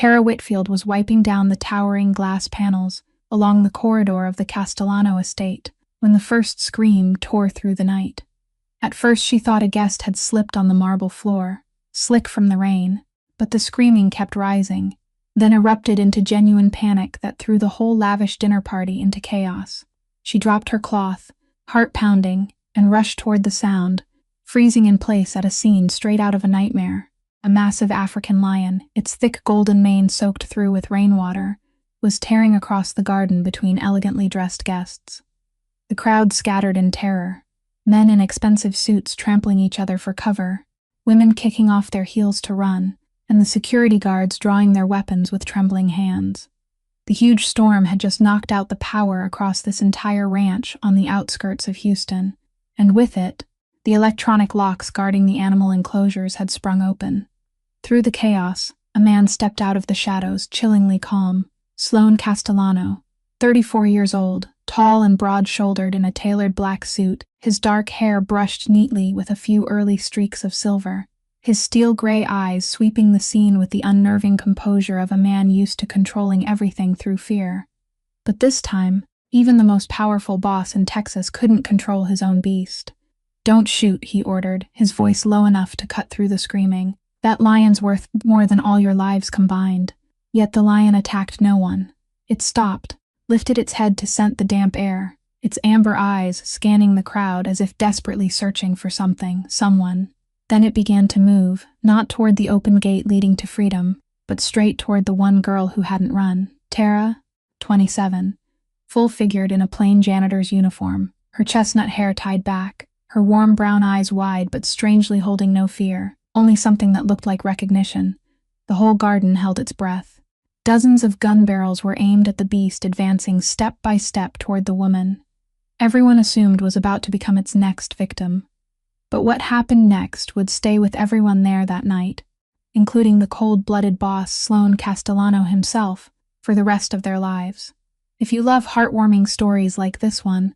Tara Whitfield was wiping down the towering glass panels along the corridor of the Castellano estate when the first scream tore through the night. At first she thought a guest had slipped on the marble floor, slick from the rain, but the screaming kept rising, then erupted into genuine panic that threw the whole lavish dinner party into chaos. She dropped her cloth, heart pounding, and rushed toward the sound, freezing in place at a scene straight out of a nightmare. A massive African lion, its thick golden mane soaked through with rainwater, was tearing across the garden between elegantly dressed guests. The crowd scattered in terror, men in expensive suits trampling each other for cover, women kicking off their heels to run, and the security guards drawing their weapons with trembling hands. The huge storm had just knocked out the power across this entire ranch on the outskirts of Houston, and with it, the electronic locks guarding the animal enclosures had sprung open. Through the chaos, a man stepped out of the shadows, chillingly calm. Sloan Castellano, 34 years old, tall and broad-shouldered in a tailored black suit, his dark hair brushed neatly with a few early streaks of silver, his steel-gray eyes sweeping the scene with the unnerving composure of a man used to controlling everything through fear. But this time, even the most powerful boss in Texas couldn't control his own beast. "Don't shoot," he ordered, his voice low enough to cut through the screaming. "That lion's worth more than all your lives combined." Yet the lion attacked no one. It stopped, lifted its head to scent the damp air, its amber eyes scanning the crowd as if desperately searching for something, someone. Then it began to move, not toward the open gate leading to freedom, but straight toward the one girl who hadn't run. Tara, 27, full-figured in a plain janitor's uniform, her chestnut hair tied back, her warm brown eyes wide but strangely holding no fear, only something that looked like recognition. The whole garden held its breath. Dozens of gun barrels were aimed at the beast advancing step by step toward the woman. Everyone assumed was about to become its next victim. But what happened next would stay with everyone there that night, including the cold-blooded boss Sloan Castellano himself, for the rest of their lives. If you love heartwarming stories like this one,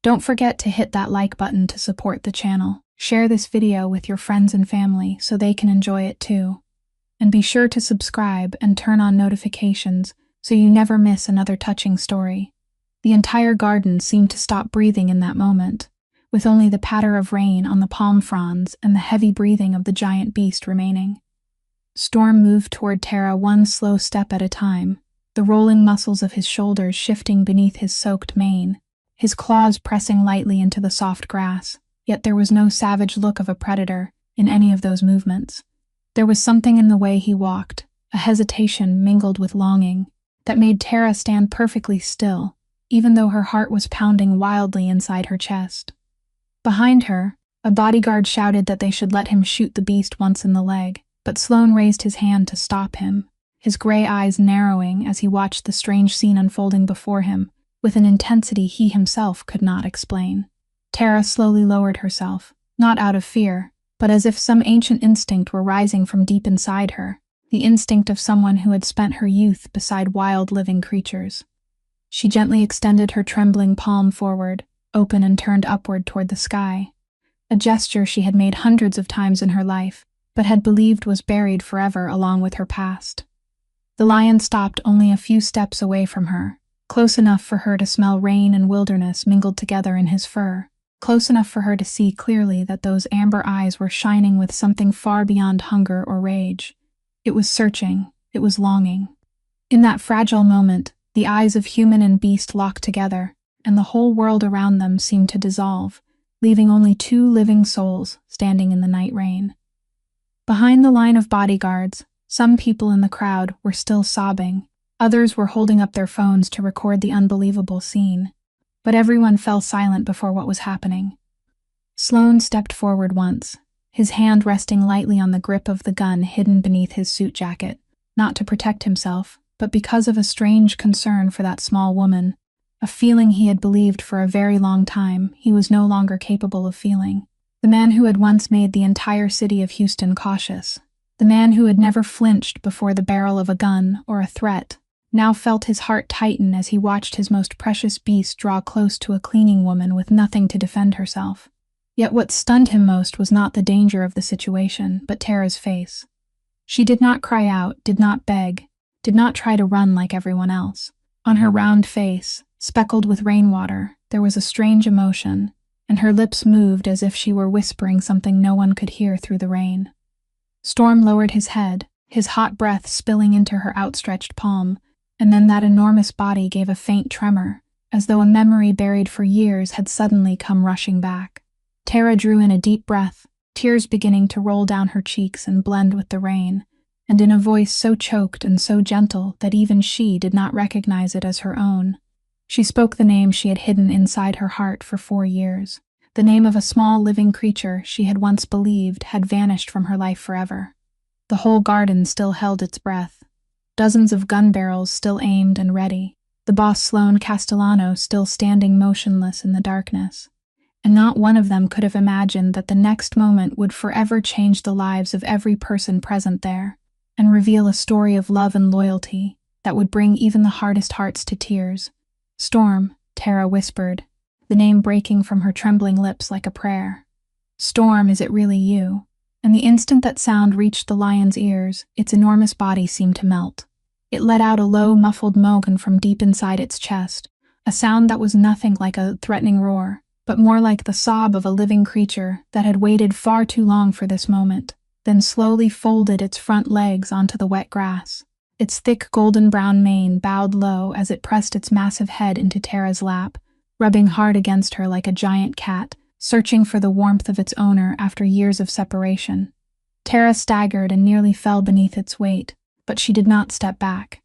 don't forget to hit that like button to support the channel. Share this video with your friends and family so they can enjoy it too. And be sure to subscribe and turn on notifications so you never miss another touching story. The entire garden seemed to stop breathing in that moment, with only the patter of rain on the palm fronds and the heavy breathing of the giant beast remaining. Storm moved toward Tara one slow step at a time, the rolling muscles of his shoulders shifting beneath his soaked mane, his claws pressing lightly into the soft grass, yet there was no savage look of a predator in any of those movements. There was something in the way he walked, a hesitation mingled with longing, that made Tara stand perfectly still, even though her heart was pounding wildly inside her chest. Behind her, a bodyguard shouted that they should let him shoot the beast once in the leg, but Sloan raised his hand to stop him, his gray eyes narrowing as he watched the strange scene unfolding before him, with an intensity he himself could not explain. Tara slowly lowered herself, not out of fear, but as if some ancient instinct were rising from deep inside her, the instinct of someone who had spent her youth beside wild living creatures. She gently extended her trembling palm forward, open and turned upward toward the sky, a gesture she had made hundreds of times in her life, but had believed was buried forever along with her past. The lion stopped only a few steps away from her, close enough for her to smell rain and wilderness mingled together in his fur, close enough for her to see clearly that those amber eyes were shining with something far beyond hunger or rage. It was searching, it was longing. In that fragile moment, the eyes of human and beast locked together, and the whole world around them seemed to dissolve, leaving only two living souls standing in the night rain. Behind the line of bodyguards, some people in the crowd were still sobbing, others were holding up their phones to record the unbelievable scene. But everyone fell silent before what was happening. Sloan stepped forward once, his hand resting lightly on the grip of the gun hidden beneath his suit jacket, not to protect himself, but because of a strange concern for that small woman, a feeling he had believed for a very long time he was no longer capable of feeling. The man who had once made the entire city of Houston cautious, the man who had never flinched before the barrel of a gun or a threat, now felt his heart tighten as he watched his most precious beast draw close to a cleaning woman with nothing to defend herself. Yet what stunned him most was not the danger of the situation, but Tara's face. She did not cry out, did not beg, did not try to run like everyone else. On her round face, speckled with rainwater, there was a strange emotion, and her lips moved as if she were whispering something no one could hear through the rain. Storm lowered his head, his hot breath spilling into her outstretched palm, and then that enormous body gave a faint tremor, as though a memory buried for years had suddenly come rushing back. Tara drew in a deep breath, tears beginning to roll down her cheeks and blend with the rain, and in a voice so choked and so gentle that even she did not recognize it as her own. She spoke the name she had hidden inside her heart for 4 years, the name of a small living creature she had once believed had vanished from her life forever. The whole garden still held its breath. Dozens of gun barrels still aimed and ready, the boss Sloane Castellano still standing motionless in the darkness. And not one of them could have imagined that the next moment would forever change the lives of every person present there, and reveal a story of love and loyalty that would bring even the hardest hearts to tears. "Storm," Tara whispered, the name breaking from her trembling lips like a prayer. "Storm, is it really you?" And the instant that sound reached the lion's ears, its enormous body seemed to melt. It let out a low, muffled moan from deep inside its chest, a sound that was nothing like a threatening roar, but more like the sob of a living creature that had waited far too long for this moment, then slowly folded its front legs onto the wet grass. Its thick golden-brown mane bowed low as it pressed its massive head into Tara's lap, rubbing hard against her like a giant cat, searching for the warmth of its owner after years of separation. Tara staggered and nearly fell beneath its weight, but she did not step back.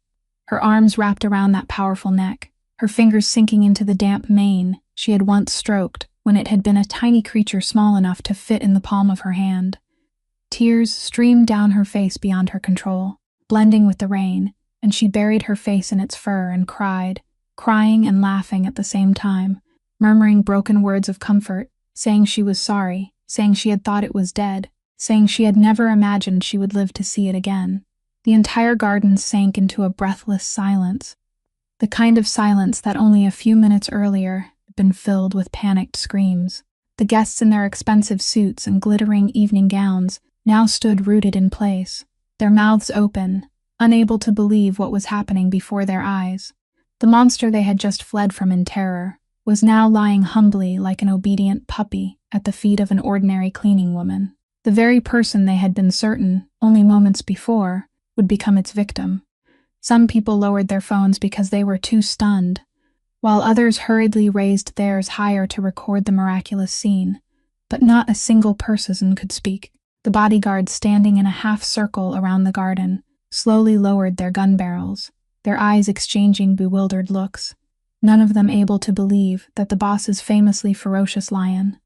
Her arms wrapped around that powerful neck, her fingers sinking into the damp mane she had once stroked when it had been a tiny creature small enough to fit in the palm of her hand. Tears streamed down her face beyond her control, blending with the rain, and she buried her face in its fur and cried, crying and laughing at the same time, murmuring broken words of comfort, saying she was sorry, saying she had thought it was dead, saying she had never imagined she would live to see it again. The entire garden sank into a breathless silence, the kind of silence that only a few minutes earlier had been filled with panicked screams. The guests in their expensive suits and glittering evening gowns now stood rooted in place, their mouths open, unable to believe what was happening before their eyes. The monster they had just fled from in terror was now lying humbly like an obedient puppy at the feet of an ordinary cleaning woman. The very person they had been certain, only moments before, would become its victim. Some people lowered their phones because they were too stunned, while others hurriedly raised theirs higher to record the miraculous scene. But not a single person could speak. The bodyguards standing in a half-circle around the garden slowly lowered their gun barrels, their eyes exchanging bewildered looks, none of them able to believe that the boss's famously ferocious lion,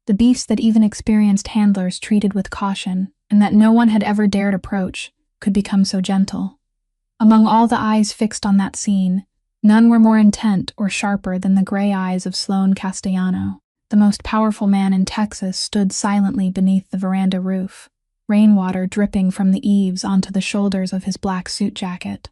the beast that even experienced handlers treated with caution and that no one had ever dared approach, could become so gentle. Among all the eyes fixed on that scene, none were more intent or sharper than the gray eyes of Sloane Castellano. The most powerful man in Texas stood silently beneath the veranda roof, rainwater dripping from the eaves onto the shoulders of his black suit jacket.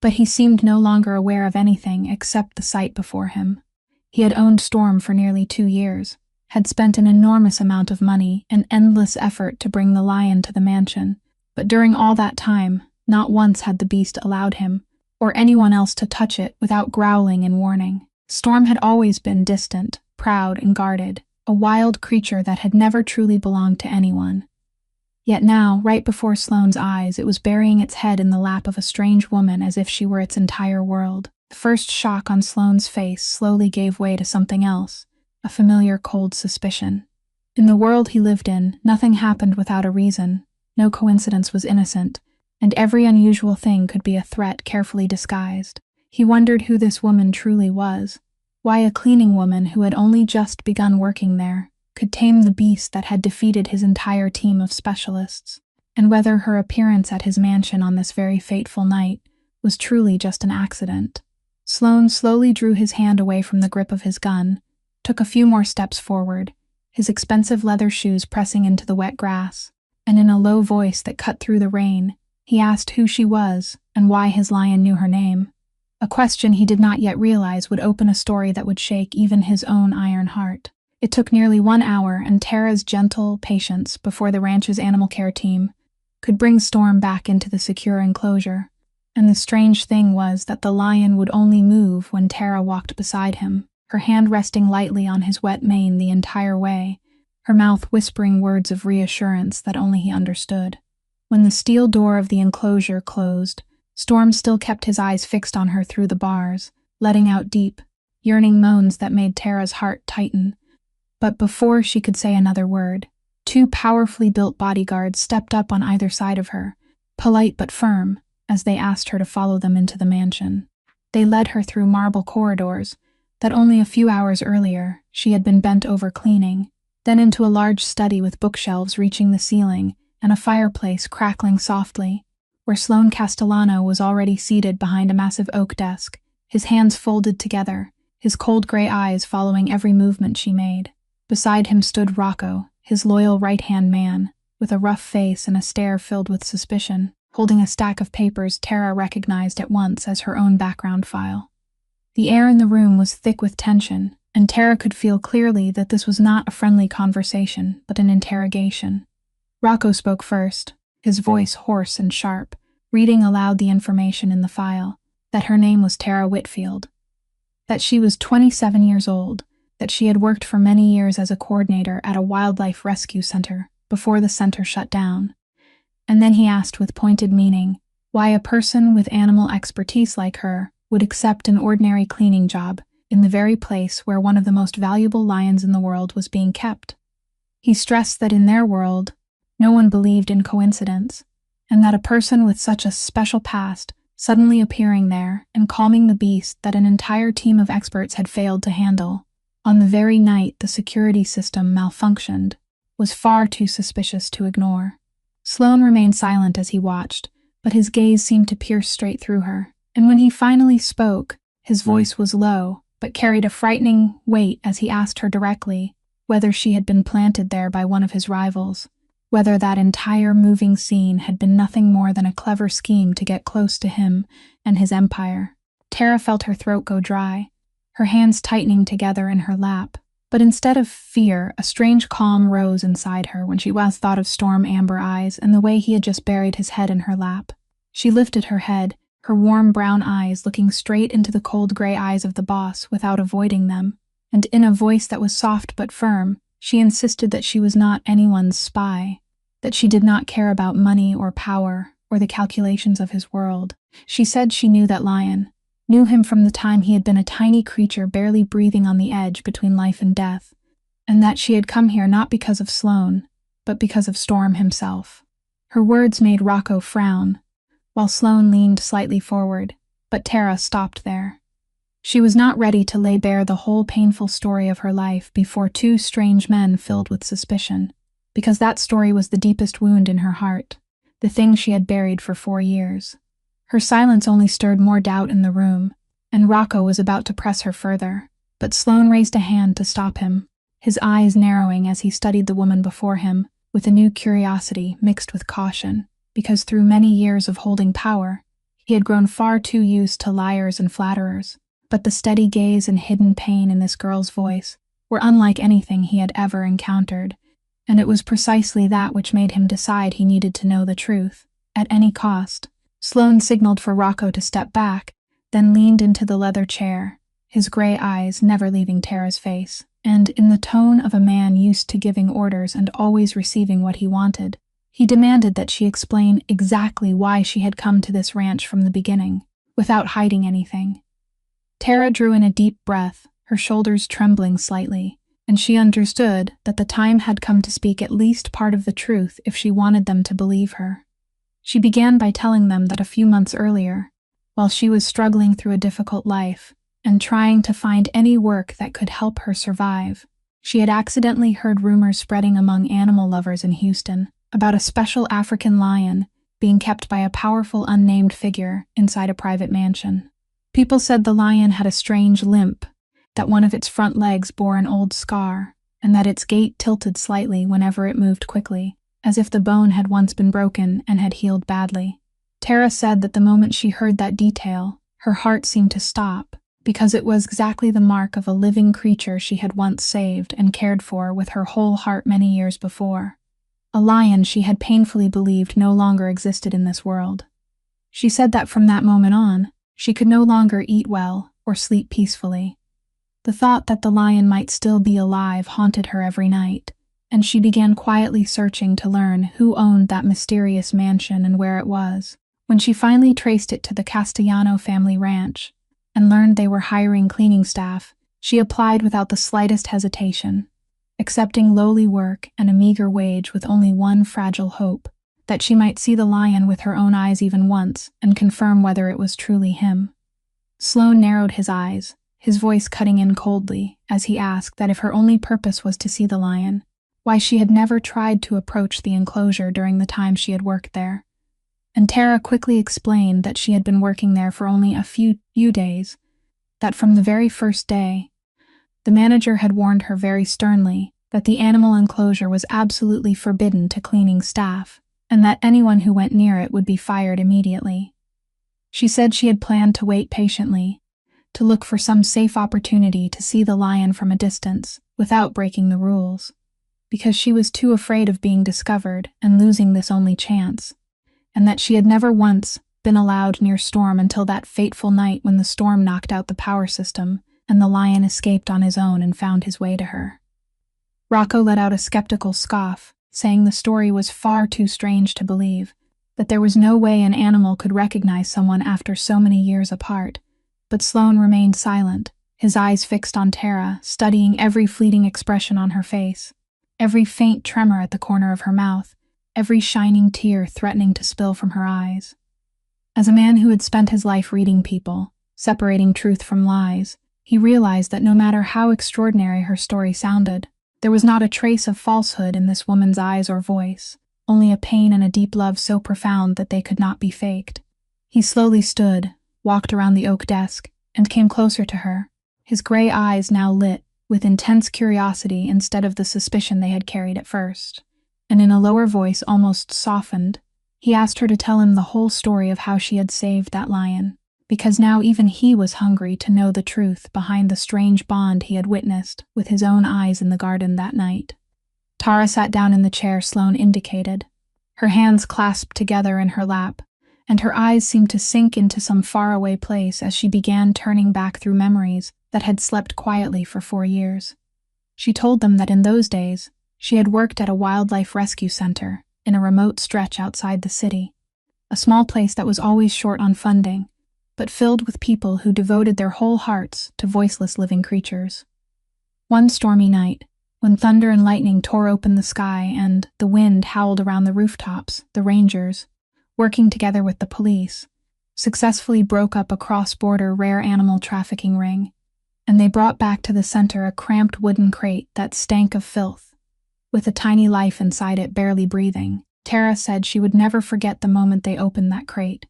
But he seemed no longer aware of anything except the sight before him. He had owned Storm for nearly 2 years, had spent an enormous amount of money and endless effort to bring the lion to the mansion, but during all that time, not once had the beast allowed him, or anyone else to touch it without growling in warning. Storm had always been distant, proud and guarded, a wild creature that had never truly belonged to anyone. Yet now, right before Sloane's eyes, it was burying its head in the lap of a strange woman as if she were its entire world. The first shock on Sloane's face slowly gave way to something else, a familiar cold suspicion. In the world he lived in, nothing happened without a reason, no coincidence was innocent, and every unusual thing could be a threat carefully disguised. He wondered who this woman truly was, why a cleaning woman who had only just begun working there could tame the beast that had defeated his entire team of specialists, and whether her appearance at his mansion on this very fateful night was truly just an accident. Sloane slowly drew his hand away from the grip of his gun, took a few more steps forward, his expensive leather shoes pressing into the wet grass, and in a low voice that cut through the rain, he asked who she was and why his lion knew her name, a question he did not yet realize would open a story that would shake even his own iron heart. It took nearly 1 hour and Tara's gentle patience before the ranch's animal care team could bring Storm back into the secure enclosure. And the strange thing was that the lion would only move when Tara walked beside him, her hand resting lightly on his wet mane the entire way, her mouth whispering words of reassurance that only he understood. When the steel door of the enclosure closed, Storm still kept his eyes fixed on her through the bars, letting out deep, yearning moans that made Tara's heart tighten. But before she could say another word, two powerfully built bodyguards stepped up on either side of her, polite but firm, as they asked her to follow them into the mansion. They led her through marble corridors that only a few hours earlier she had been bent over cleaning, then into a large study with bookshelves reaching the ceiling and a fireplace crackling softly, where Sloan Castellano was already seated behind a massive oak desk, his hands folded together, his cold gray eyes following every movement she made. Beside him stood Rocco, his loyal right-hand man, with a rough face and a stare filled with suspicion, holding a stack of papers Tara recognized at once as her own background file. The air in the room was thick with tension, and Tara could feel clearly that this was not a friendly conversation, but an interrogation. Rocco spoke first, his voice hoarse and sharp, reading aloud the information in the file, that her name was Tara Whitfield, that she was 27 years old, that she had worked for many years as a coordinator at a wildlife rescue center before the center shut down. And then he asked with pointed meaning why a person with animal expertise like her would accept an ordinary cleaning job in the very place where one of the most valuable lions in the world was being kept. He stressed that in their world, no one believed in coincidence, and that a person with such a special past suddenly appearing there and calming the beast that an entire team of experts had failed to handle, on the very night the security system malfunctioned, was far too suspicious to ignore. Sloan remained silent as he watched, but his gaze seemed to pierce straight through her, and when he finally spoke, his voice was low, but carried a frightening weight as he asked her directly whether she had been planted there by one of his rivals, whether that entire moving scene had been nothing more than a clever scheme to get close to him and his empire. Tara felt her throat go dry, her hands tightening together in her lap. But instead of fear, a strange calm rose inside her when she once thought of Storm Amber Eyes and the way he had just buried his head in her lap. She lifted her head, her warm brown eyes looking straight into the cold gray eyes of the boss without avoiding them, and in a voice that was soft but firm, she insisted that she was not anyone's spy, that she did not care about money or power or the calculations of his world. She said she knew that lion, knew him from the time he had been a tiny creature barely breathing on the edge between life and death, and that she had come here not because of Sloan, but because of Storm himself. Her words made Rocco frown, while Sloan leaned slightly forward, but Tara stopped there. She was not ready to lay bare the whole painful story of her life before two strange men filled with suspicion, because that story was the deepest wound in her heart, the thing she had buried for 4 years. Her silence only stirred more doubt in the room, and Rocco was about to press her further, but Sloan raised a hand to stop him, his eyes narrowing as he studied the woman before him, with a new curiosity mixed with caution, because through many years of holding power, he had grown far too used to liars and flatterers. But the steady gaze and hidden pain in this girl's voice were unlike anything he had ever encountered, and it was precisely that which made him decide he needed to know the truth, at any cost. Sloan signaled for Rocco to step back, then leaned into the leather chair, his gray eyes never leaving Tara's face, and in the tone of a man used to giving orders and always receiving what he wanted, he demanded that she explain exactly why she had come to this ranch from the beginning, without hiding anything. Tara drew in a deep breath, her shoulders trembling slightly, and she understood that the time had come to speak at least part of the truth if she wanted them to believe her. She began by telling them that a few months earlier, while she was struggling through a difficult life and trying to find any work that could help her survive, she had accidentally heard rumors spreading among animal lovers in Houston about a special African lion being kept by a powerful unnamed figure inside a private mansion. People said the lion had a strange limp, that one of its front legs bore an old scar, and that its gait tilted slightly whenever it moved quickly, as if the bone had once been broken and had healed badly. Tara said that the moment she heard that detail, her heart seemed to stop, because it was exactly the mark of a living creature she had once saved and cared for with her whole heart many years before. A lion she had painfully believed no longer existed in this world. She said that from that moment on, she could no longer eat well or sleep peacefully. The thought that the lion might still be alive haunted her every night, and she began quietly searching to learn who owned that mysterious mansion and where it was. When she finally traced it to the Castellano family ranch and learned they were hiring cleaning staff, she applied without the slightest hesitation, accepting lowly work and a meager wage with only one fragile hope, that she might see the lion with her own eyes even once and confirm whether it was truly him. Sloane narrowed his eyes, his voice cutting in coldly, as he asked that if her only purpose was to see the lion, why she had never tried to approach the enclosure during the time she had worked there. And Tara quickly explained that she had been working there for only a few days, that from the very first day, the manager had warned her very sternly that the animal enclosure was absolutely forbidden to cleaning staff, and that anyone who went near it would be fired immediately. She said she had planned to wait patiently, to look for some safe opportunity to see the lion from a distance without breaking the rules, because she was too afraid of being discovered and losing this only chance, and that she had never once been allowed near Storm until that fateful night when the storm knocked out the power system and the lion escaped on his own and found his way to her. Rocco let out a skeptical scoff, saying the story was far too strange to believe, that there was no way an animal could recognize someone after so many years apart. But Sloane remained silent, his eyes fixed on Tara, studying every fleeting expression on her face, every faint tremor at the corner of her mouth, every shining tear threatening to spill from her eyes. As a man who had spent his life reading people, separating truth from lies, he realized that no matter how extraordinary her story sounded, there was not a trace of falsehood in this woman's eyes or voice, only a pain and a deep love so profound that they could not be faked. He slowly stood, walked around the oak desk, and came closer to her, his gray eyes now lit with intense curiosity instead of the suspicion they had carried at first. And in a lower voice almost softened, he asked her to tell him the whole story of how she had saved that lion, because now even he was hungry to know the truth behind the strange bond he had witnessed with his own eyes in the garden that night. Tara sat down in the chair Sloane indicated, her hands clasped together in her lap, and her eyes seemed to sink into some faraway place as she began turning back through memories that had slept quietly for 4 years. She told them that in those days, she had worked at a wildlife rescue center in a remote stretch outside the city, a small place that was always short on funding, but filled with people who devoted their whole hearts to voiceless living creatures. One stormy night, when thunder and lightning tore open the sky and the wind howled around the rooftops, the rangers, working together with the police, successfully broke up a cross-border rare animal trafficking ring, and they brought back to the center a cramped wooden crate that stank of filth, with a tiny life inside it barely breathing. Tara said she would never forget the moment they opened that crate.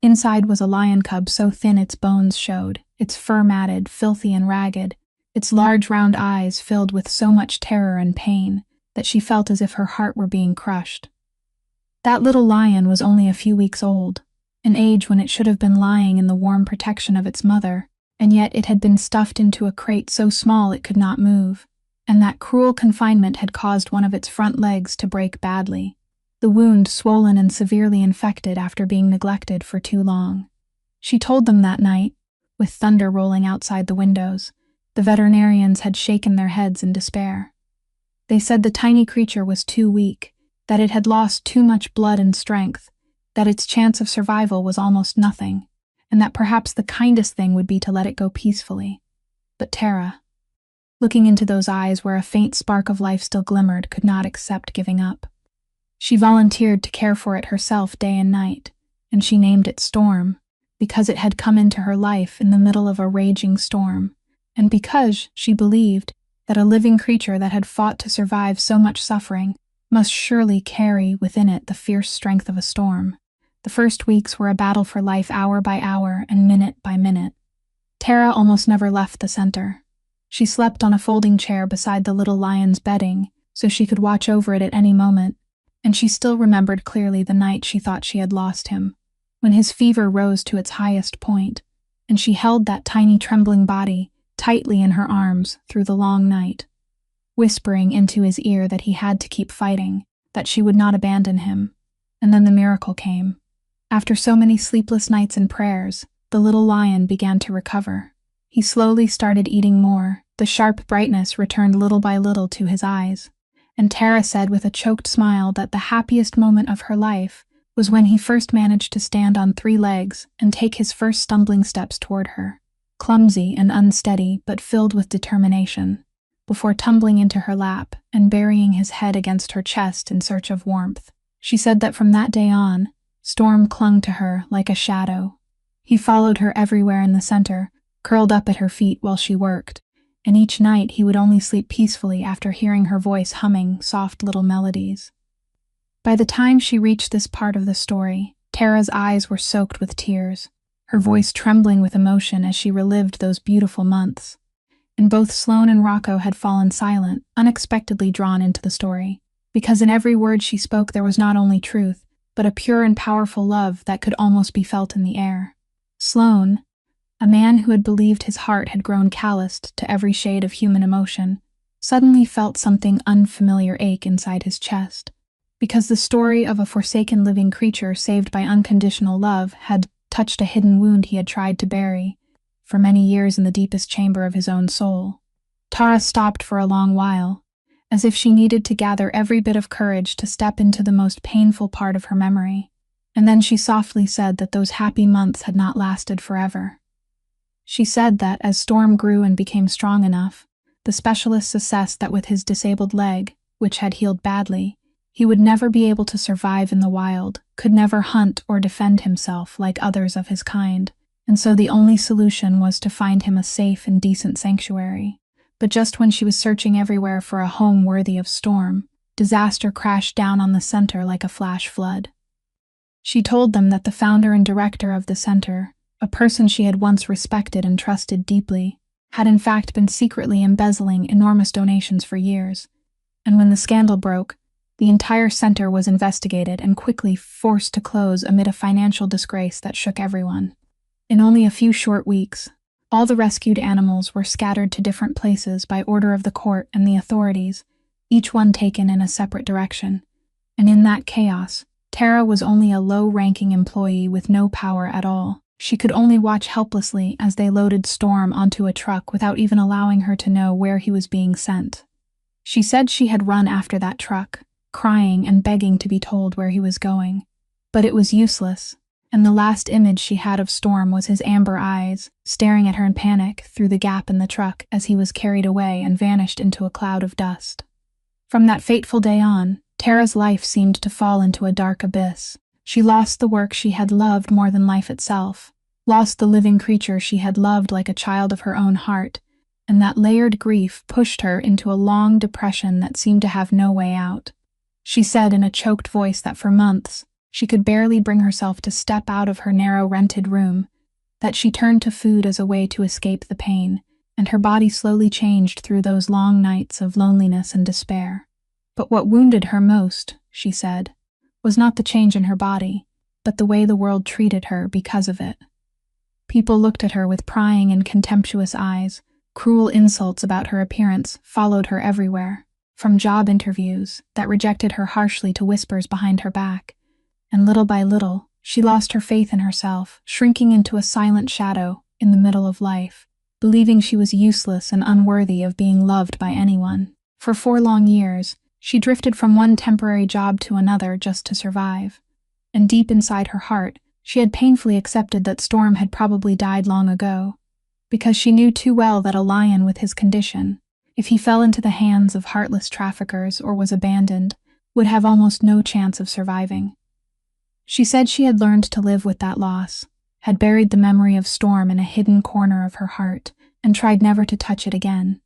Inside was a lion cub so thin its bones showed, its fur matted, filthy and ragged, its large round eyes filled with so much terror and pain that she felt as if her heart were being crushed. That little lion was only a few weeks old, an age when it should have been lying in the warm protection of its mother, and yet it had been stuffed into a crate so small it could not move, and that cruel confinement had caused one of its front legs to break badly, the wound swollen and severely infected after being neglected for too long. She told them that night, with thunder rolling outside the windows, the veterinarians had shaken their heads in despair. They said the tiny creature was too weak, that it had lost too much blood and strength, that its chance of survival was almost nothing, and that perhaps the kindest thing would be to let it go peacefully. But Tara, looking into those eyes where a faint spark of life still glimmered, could not accept giving up. She volunteered to care for it herself day and night, and she named it Storm, because it had come into her life in the middle of a raging storm, and because she believed that a living creature that had fought to survive so much suffering must surely carry within it the fierce strength of a storm. The first weeks were a battle for life hour by hour and minute by minute. Tara almost never left the center. She slept on a folding chair beside the little lion's bedding so she could watch over it at any moment, and she still remembered clearly the night she thought she had lost him, when his fever rose to its highest point, and she held that tiny trembling body tightly in her arms through the long night, whispering into his ear that he had to keep fighting, that she would not abandon him. And then the miracle came. After so many sleepless nights and prayers, the little lion began to recover. He slowly started eating more. The sharp brightness returned little by little to his eyes. And Tara said with a choked smile that the happiest moment of her life was when he first managed to stand on 3 legs and take his first stumbling steps toward her, clumsy and unsteady but filled with determination, before tumbling into her lap and burying his head against her chest in search of warmth. She said that from that day on, Storm clung to her like a shadow. He followed her everywhere in the center, curled up at her feet while she worked, and each night he would only sleep peacefully after hearing her voice humming soft little melodies. By the time she reached this part of the story, Tara's eyes were soaked with tears, her voice trembling with emotion as she relived those beautiful months. And both Sloane and Rocco had fallen silent, unexpectedly drawn into the story, because in every word she spoke there was not only truth, but a pure and powerful love that could almost be felt in the air. Sloane, a man who had believed his heart had grown calloused to every shade of human emotion, suddenly felt something unfamiliar ache inside his chest, because the story of a forsaken living creature saved by unconditional love had touched a hidden wound he had tried to bury for many years in the deepest chamber of his own soul. Tara stopped for a long while, as if she needed to gather every bit of courage to step into the most painful part of her memory, and then she softly said that those happy months had not lasted forever. She said that, as Storm grew and became strong enough, the specialists assessed that with his disabled leg, which had healed badly, he would never be able to survive in the wild, could never hunt or defend himself like others of his kind, and so the only solution was to find him a safe and decent sanctuary. But just when she was searching everywhere for a home worthy of Storm, disaster crashed down on the center like a flash flood. She told them that the founder and director of the center, a person she had once respected and trusted deeply, had in fact been secretly embezzling enormous donations for years, and when the scandal broke, the entire center was investigated and quickly forced to close amid a financial disgrace that shook everyone. In only a few short weeks, all the rescued animals were scattered to different places by order of the court and the authorities, each one taken in a separate direction, and in that chaos, Tara was only a low-ranking employee with no power at all. She could only watch helplessly as they loaded Storm onto a truck without even allowing her to know where he was being sent. She said she had run after that truck, crying and begging to be told where he was going. But it was useless, and the last image she had of Storm was his amber eyes, staring at her in panic through the gap in the truck as he was carried away and vanished into a cloud of dust. From that fateful day on, Tara's life seemed to fall into a dark abyss. She lost the work she had loved more than life itself, lost the living creature she had loved like a child of her own heart, and that layered grief pushed her into a long depression that seemed to have no way out. She said in a choked voice that for months, she could barely bring herself to step out of her narrow rented room, that she turned to food as a way to escape the pain, and her body slowly changed through those long nights of loneliness and despair. But what wounded her most, she said, was not the change in her body, but the way the world treated her because of it. People looked at her with prying and contemptuous eyes. Cruel insults about her appearance followed her everywhere, from job interviews that rejected her harshly to whispers behind her back. And little by little, she lost her faith in herself, shrinking into a silent shadow in the middle of life, believing she was useless and unworthy of being loved by anyone. For 4 long years, she drifted from one temporary job to another just to survive. And deep inside her heart, she had painfully accepted that Storm had probably died long ago, because she knew too well that a lion with his condition, if he fell into the hands of heartless traffickers or was abandoned, would have almost no chance of surviving. She said she had learned to live with that loss, had buried the memory of Storm in a hidden corner of her heart, and tried never to touch it again,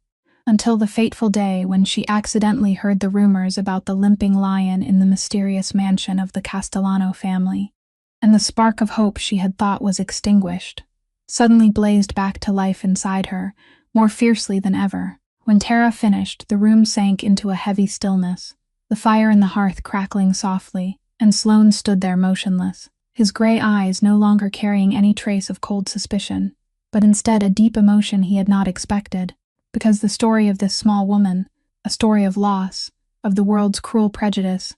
until the fateful day when she accidentally heard the rumors about the limping lion in the mysterious mansion of the Castellano family, and the spark of hope she had thought was extinguished suddenly blazed back to life inside her, more fiercely than ever. When Tara finished, the room sank into a heavy stillness, the fire in the hearth crackling softly, and Sloane stood there motionless, his gray eyes no longer carrying any trace of cold suspicion, but instead a deep emotion he had not expected, because the story of this small woman, a story of loss, of the world's cruel prejudice,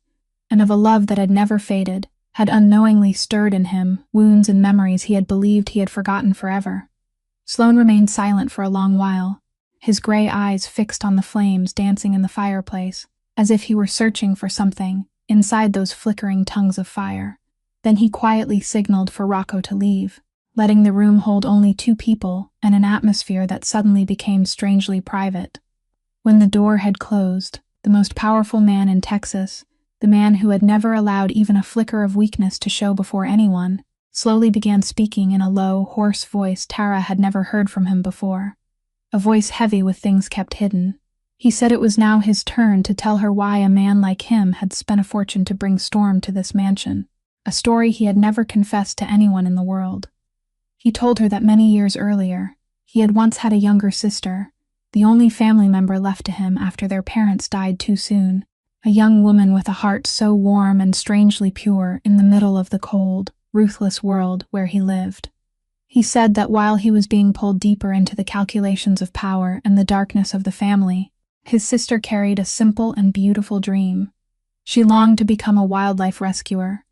and of a love that had never faded, had unknowingly stirred in him wounds and memories he had believed he had forgotten forever. Sloane remained silent for a long while, his gray eyes fixed on the flames dancing in the fireplace, as if he were searching for something inside those flickering tongues of fire. Then he quietly signaled for Rocco to leave, letting the room hold only two people and an atmosphere that suddenly became strangely private. When the door had closed, the most powerful man in Texas, the man who had never allowed even a flicker of weakness to show before anyone, slowly began speaking in a low, hoarse voice Tara had never heard from him before. A voice heavy with things kept hidden. He said it was now his turn to tell her why a man like him had spent a fortune to bring Storm to this mansion, a story he had never confessed to anyone in the world. He told her that many years earlier, he had once had a younger sister, the only family member left to him after their parents died too soon, a young woman with a heart so warm and strangely pure in the middle of the cold, ruthless world where he lived. He said that while he was being pulled deeper into the calculations of power and the darkness of the family, his sister carried a simple and beautiful dream. She longed to become a wildlife rescuer,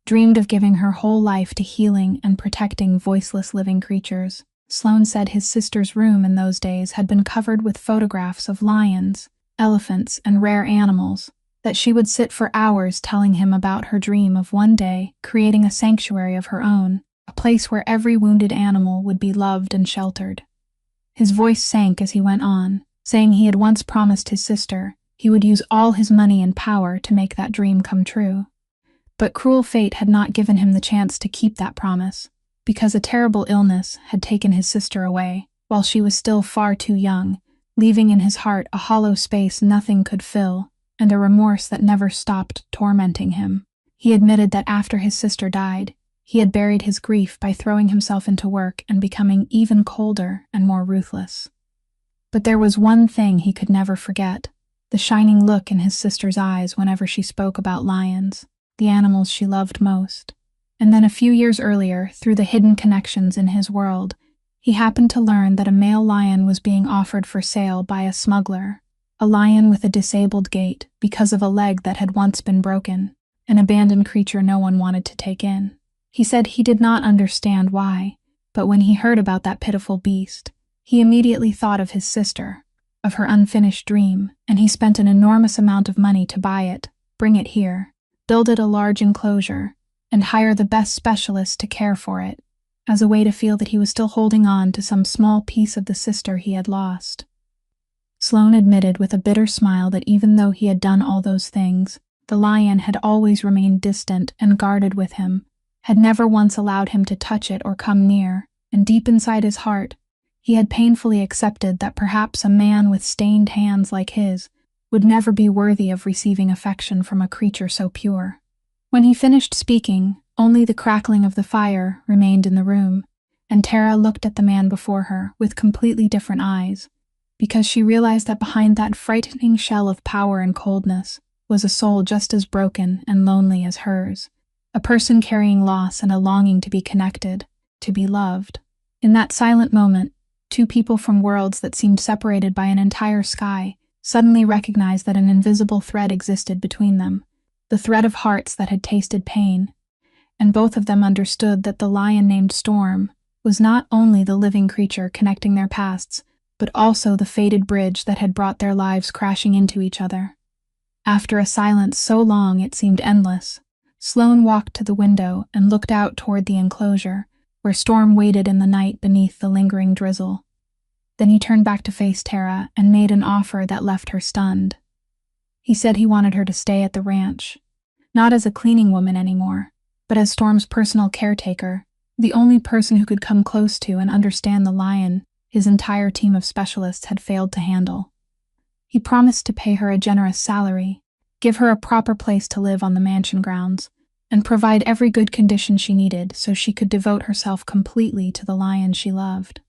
dreamed of giving her whole life to healing and protecting voiceless living creatures. Sloane said his sister's room in those days had been covered with photographs of lions, elephants, and rare animals, that she would sit for hours telling him about her dream of one day creating a sanctuary of her own, a place where every wounded animal would be loved and sheltered. His voice sank as he went on, saying he had once promised his sister he would use all his money and power to make that dream come true. But cruel fate had not given him the chance to keep that promise, because a terrible illness had taken his sister away, while she was still far too young, leaving in his heart a hollow space nothing could fill, and a remorse that never stopped tormenting him. He admitted that after his sister died, he had buried his grief by throwing himself into work and becoming even colder and more ruthless. But there was one thing he could never forget, the shining look in his sister's eyes whenever she spoke about lions, the animals she loved most. And then a few years earlier, through the hidden connections in his world, he happened to learn that a male lion was being offered for sale by a smuggler, a lion with a disabled gait because of a leg that had once been broken, an abandoned creature no one wanted to take in. He said he did not understand why, but when he heard about that pitiful beast, he immediately thought of his sister, of her unfinished dream, and he spent an enormous amount of money to buy it, bring it here, build it a large enclosure, and hire the best specialists to care for it, as a way to feel that he was still holding on to some small piece of the sister he had lost. Sloane admitted with a bitter smile that even though he had done all those things, the lion had always remained distant and guarded with him, had never once allowed him to touch it or come near, and deep inside his heart, he had painfully accepted that perhaps a man with stained hands like his would never be worthy of receiving affection from a creature so pure. When he finished speaking, only the crackling of the fire remained in the room, and Tara looked at the man before her with completely different eyes, because she realized that behind that frightening shell of power and coldness was a soul just as broken and lonely as hers, a person carrying loss and a longing to be connected, to be loved. In that silent moment, two people from worlds that seemed separated by an entire sky suddenly recognized that an invisible thread existed between them, the thread of hearts that had tasted pain, and both of them understood that the lion named Storm was not only the living creature connecting their pasts, but also the fated bridge that had brought their lives crashing into each other. After a silence so long it seemed endless, Sloane walked to the window and looked out toward the enclosure, where Storm waited in the night beneath the lingering drizzle. Then he turned back to face Tara and made an offer that left her stunned. He said he wanted her to stay at the ranch, not as a cleaning woman anymore, but as Storm's personal caretaker, the only person who could come close to and understand the lion his entire team of specialists had failed to handle. He promised to pay her a generous salary, give her a proper place to live on the mansion grounds, and provide every good condition she needed so she could devote herself completely to the lion she loved.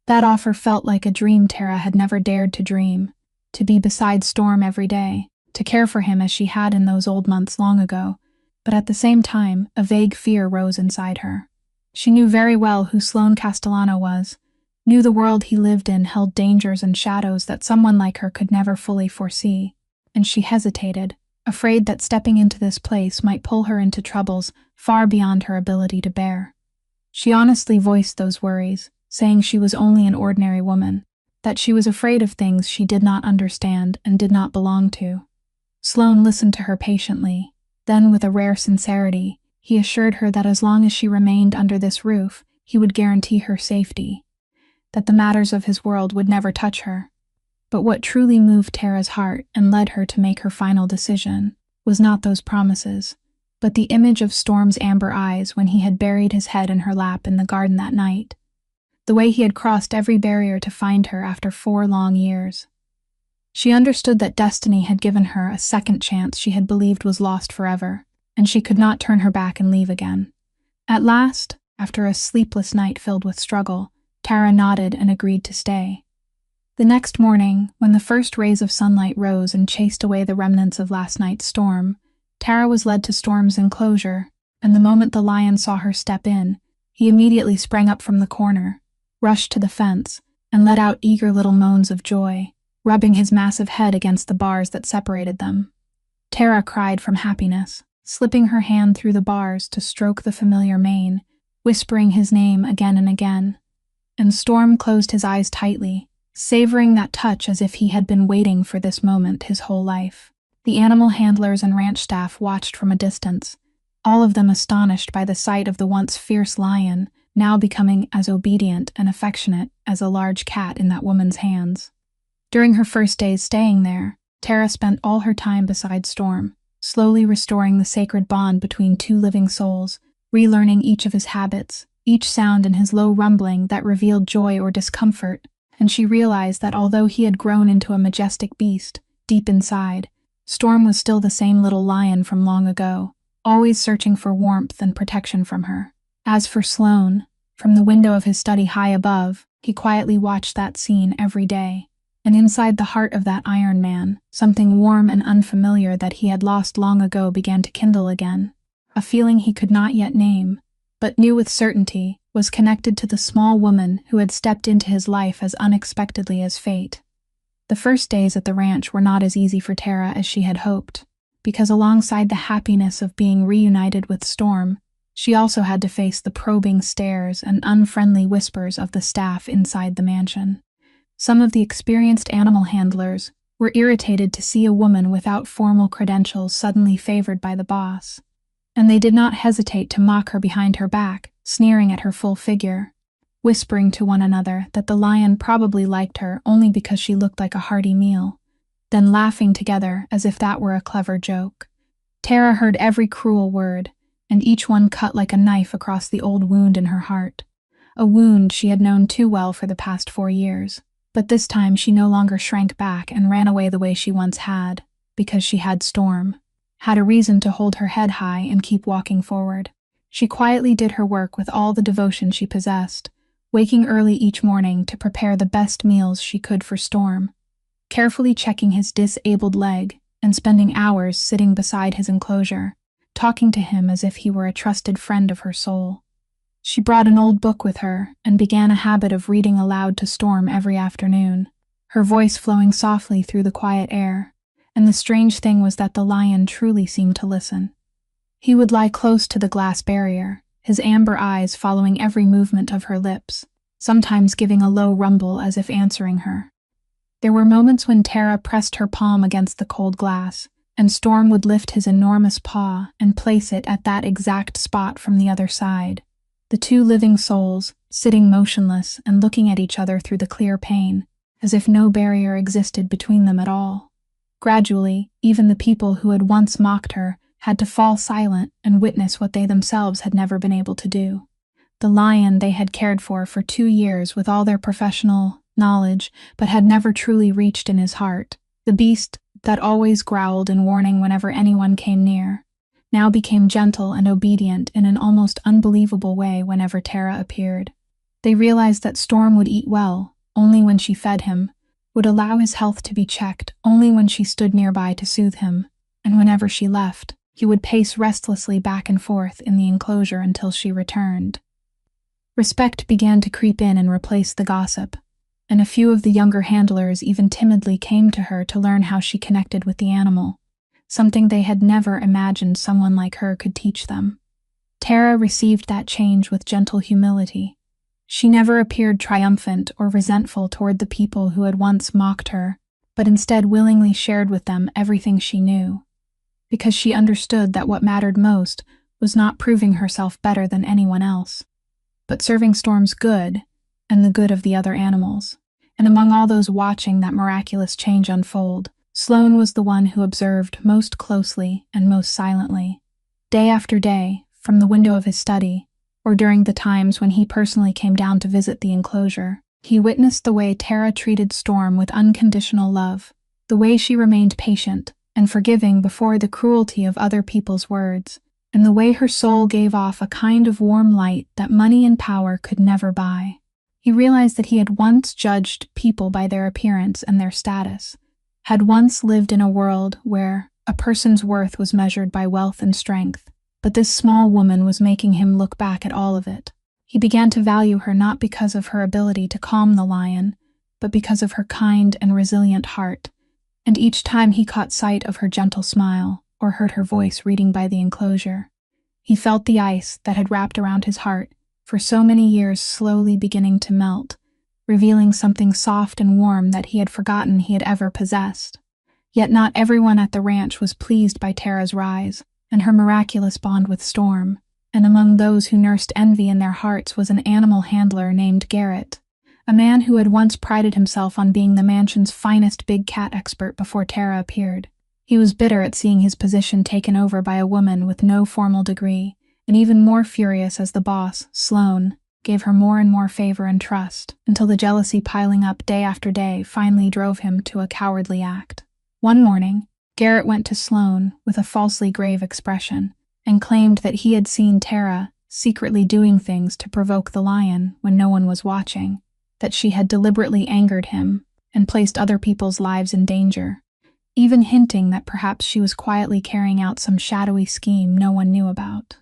That offer felt like a dream Tara had never dared to dream, to be beside Storm every day, to care for him as she had in those old months long ago, but at the same time, a vague fear rose inside her. She knew very well who Sloane Castellano was, knew the world he lived in held dangers and shadows that someone like her could never fully foresee, and she hesitated, afraid that stepping into this place might pull her into troubles far beyond her ability to bear. She honestly voiced those worries, saying she was only an ordinary woman, that she was afraid of things she did not understand and did not belong to. Sloane listened to her patiently. Then, with a rare sincerity, he assured her that as long as she remained under this roof, he would guarantee her safety, that the matters of his world would never touch her. But what truly moved Tara's heart and led her to make her final decision was not those promises, but the image of Storm's amber eyes when he had buried his head in her lap in the garden that night. The way he had crossed every barrier to find her after 4 long years. She understood that destiny had given her a second chance she had believed was lost forever, and she could not turn her back and leave again. At last, after a sleepless night filled with struggle, Tara nodded and agreed to stay. The next morning, when the first rays of sunlight rose and chased away the remnants of last night's storm, Tara was led to Storm's enclosure, and the moment the lion saw her step in, he immediately sprang up from the corner, rushed to the fence, and let out eager little moans of joy, rubbing his massive head against the bars that separated them. Tara cried from happiness, slipping her hand through the bars to stroke the familiar mane, whispering his name again and again. And Storm closed his eyes tightly, savoring that touch as if he had been waiting for this moment his whole life. The animal handlers and ranch staff watched from a distance, all of them astonished by the sight of the once fierce lion, now becoming as obedient and affectionate as a large cat in that woman's hands. During her first days staying there, Tara spent all her time beside Storm, slowly restoring the sacred bond between 2 living souls, relearning each of his habits, each sound in his low rumbling that revealed joy or discomfort, and she realized that although he had grown into a majestic beast, deep inside, Storm was still the same little lion from long ago, always searching for warmth and protection from her. As for Sloane, from the window of his study high above, he quietly watched that scene every day. And inside the heart of that Iron Man, something warm and unfamiliar that he had lost long ago began to kindle again. A feeling he could not yet name, but knew with certainty was connected to the small woman who had stepped into his life as unexpectedly as fate. The first days at the ranch were not as easy for Tara as she had hoped, because alongside the happiness of being reunited with Storm, she also had to face the probing stares and unfriendly whispers of the staff inside the mansion. Some of the experienced animal handlers were irritated to see a woman without formal credentials suddenly favored by the boss, and they did not hesitate to mock her behind her back, sneering at her full figure, whispering to one another that the lion probably liked her only because she looked like a hearty meal, then laughing together as if that were a clever joke. Tara heard every cruel word, and each one cut like a knife across the old wound in her heart, a wound she had known too well for the past 4 years. But this time she no longer shrank back and ran away the way she once had, because she had Storm, had a reason to hold her head high and keep walking forward. She quietly did her work with all the devotion she possessed, waking early each morning to prepare the best meals she could for Storm, carefully checking his disabled leg and spending hours sitting beside his enclosure, talking to him as if he were a trusted friend of her soul. She brought an old book with her and began a habit of reading aloud to Storm every afternoon, her voice flowing softly through the quiet air, and the strange thing was that the lion truly seemed to listen. He would lie close to the glass barrier, his amber eyes following every movement of her lips, sometimes giving a low rumble as if answering her. There were moments when Tara pressed her palm against the cold glass, and Storm would lift his enormous paw and place it at that exact spot from the other side. The 2 living souls, sitting motionless and looking at each other through the clear pane, as if no barrier existed between them at all. Gradually, even the people who had once mocked her had to fall silent and witness what they themselves had never been able to do. The lion they had cared for 2 years with all their professional knowledge, but had never truly reached in his heart, the beast that always growled in warning whenever anyone came near, now became gentle and obedient in an almost unbelievable way whenever Tara appeared. They realized that Storm would eat well, only when she fed him, would allow his health to be checked only when she stood nearby to soothe him, and whenever she left, he would pace restlessly back and forth in the enclosure until she returned. Respect began to creep in and replace the gossip, and a few of the younger handlers even timidly came to her to learn how she connected with the animal, something they had never imagined someone like her could teach them. Tara received that change with gentle humility. She never appeared triumphant or resentful toward the people who had once mocked her, but instead willingly shared with them everything she knew, because she understood that what mattered most was not proving herself better than anyone else, but serving Storm's good and the good of the other animals. And among all those watching that miraculous change unfold, Sloane was the one who observed most closely and most silently. Day after day, from the window of his study, or during the times when he personally came down to visit the enclosure, he witnessed the way Tara treated Storm with unconditional love, the way she remained patient and forgiving before the cruelty of other people's words, and the way her soul gave off a kind of warm light that money and power could never buy. He realized that he had once judged people by their appearance and their status, had once lived in a world where a person's worth was measured by wealth and strength, but this small woman was making him look back at all of it. He began to value her not because of her ability to calm the lion, but because of her kind and resilient heart, and each time he caught sight of her gentle smile or heard her voice reading by the enclosure, he felt the ice that had wrapped around his heart for so many years slowly beginning to melt, revealing something soft and warm that he had forgotten he had ever possessed. Yet not everyone at the ranch was pleased by Tara's rise and her miraculous bond with Storm, and among those who nursed envy in their hearts was an animal handler named Garrett, a man who had once prided himself on being the mansion's finest big cat expert before Tara appeared. He was bitter at seeing his position taken over by a woman with no formal degree, and even more furious as the boss, Sloane, gave her more and more favor and trust, until the jealousy piling up day after day finally drove him to a cowardly act. One morning, Garrett went to Sloane with a falsely grave expression and claimed that he had seen Tara secretly doing things to provoke the lion when no one was watching, that she had deliberately angered him and placed other people's lives in danger, even hinting that perhaps she was quietly carrying out some shadowy scheme no one knew about.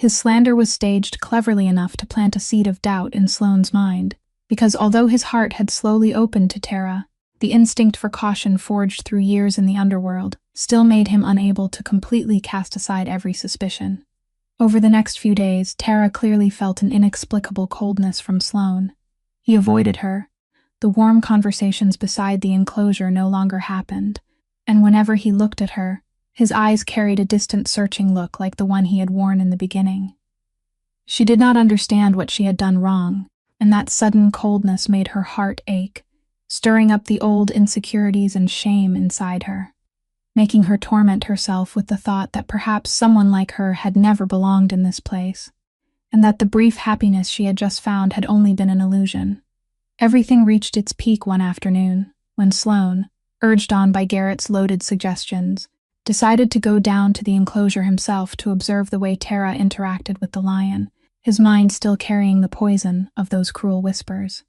His slander was staged cleverly enough to plant a seed of doubt in Sloane's mind, because although his heart had slowly opened to Tara, the instinct for caution forged through years in the underworld still made him unable to completely cast aside every suspicion. Over the next few days, Tara clearly felt an inexplicable coldness from Sloane. He avoided her. The warm conversations beside the enclosure no longer happened, and whenever he looked at her, his eyes carried a distant, searching look like the one he had worn in the beginning. She did not understand what she had done wrong, and that sudden coldness made her heart ache, stirring up the old insecurities and shame inside her, making her torment herself with the thought that perhaps someone like her had never belonged in this place, and that the brief happiness she had just found had only been an illusion. Everything reached its peak one afternoon, when Sloane, urged on by Garrett's loaded suggestions, decided to go down to the enclosure himself to observe the way Tara interacted with the lion, his mind still carrying the poison of those cruel whispers.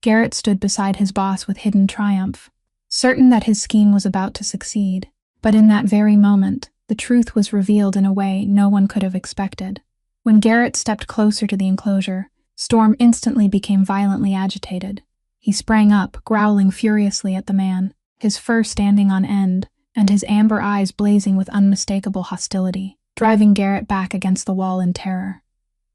Garrett stood beside his boss with hidden triumph, certain that his scheme was about to succeed, but in that very moment, the truth was revealed in a way no one could have expected. When Garrett stepped closer to the enclosure, Storm instantly became violently agitated. He sprang up, growling furiously at the man, his fur standing on end, and his amber eyes blazing with unmistakable hostility, driving Garrett back against the wall in terror.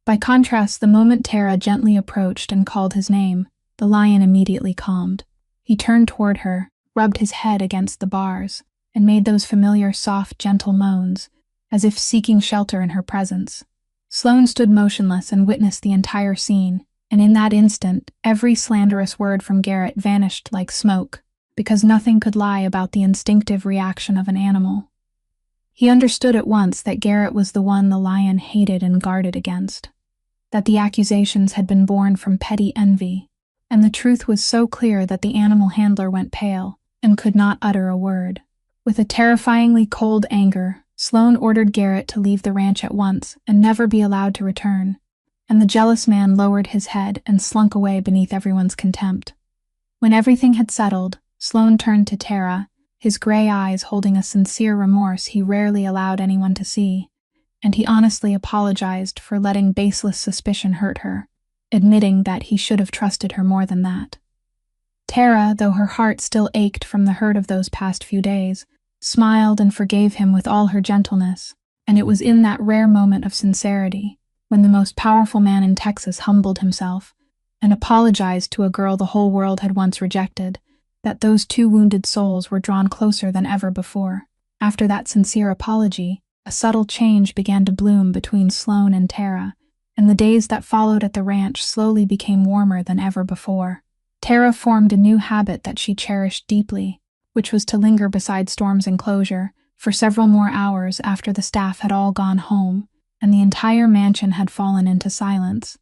By contrast, the moment Tara gently approached and called his name, the lion immediately calmed. He turned toward her, rubbed his head against the bars, and made those familiar soft, gentle moans, as if seeking shelter in her presence. Sloane stood motionless and witnessed the entire scene, and in that instant, every slanderous word from Garrett vanished like smoke, because nothing could lie about the instinctive reaction of an animal. He understood at once that Garrett was the one the lion hated and guarded against, that the accusations had been born from petty envy, and the truth was so clear that the animal handler went pale and could not utter a word. With a terrifyingly cold anger, Sloane ordered Garrett to leave the ranch at once and never be allowed to return, and the jealous man lowered his head and slunk away beneath everyone's contempt. When everything had settled, Sloane turned to Tara, his gray eyes holding a sincere remorse he rarely allowed anyone to see, and he honestly apologized for letting baseless suspicion hurt her, admitting that he should have trusted her more than that. Tara, though her heart still ached from the hurt of those past few days, smiled and forgave him with all her gentleness, And it was in that rare moment of sincerity, when the most powerful man in Texas humbled himself and apologized to a girl the whole world had once rejected, that those two wounded souls were drawn closer than ever before. After that sincere apology, a subtle change began to bloom between Sloane and Tara, and the days that followed at the ranch slowly became warmer than ever before. Tara formed a new habit that she cherished deeply, which was to linger beside Storm's enclosure for several more hours after the staff had all gone home and the entire mansion had fallen into silence,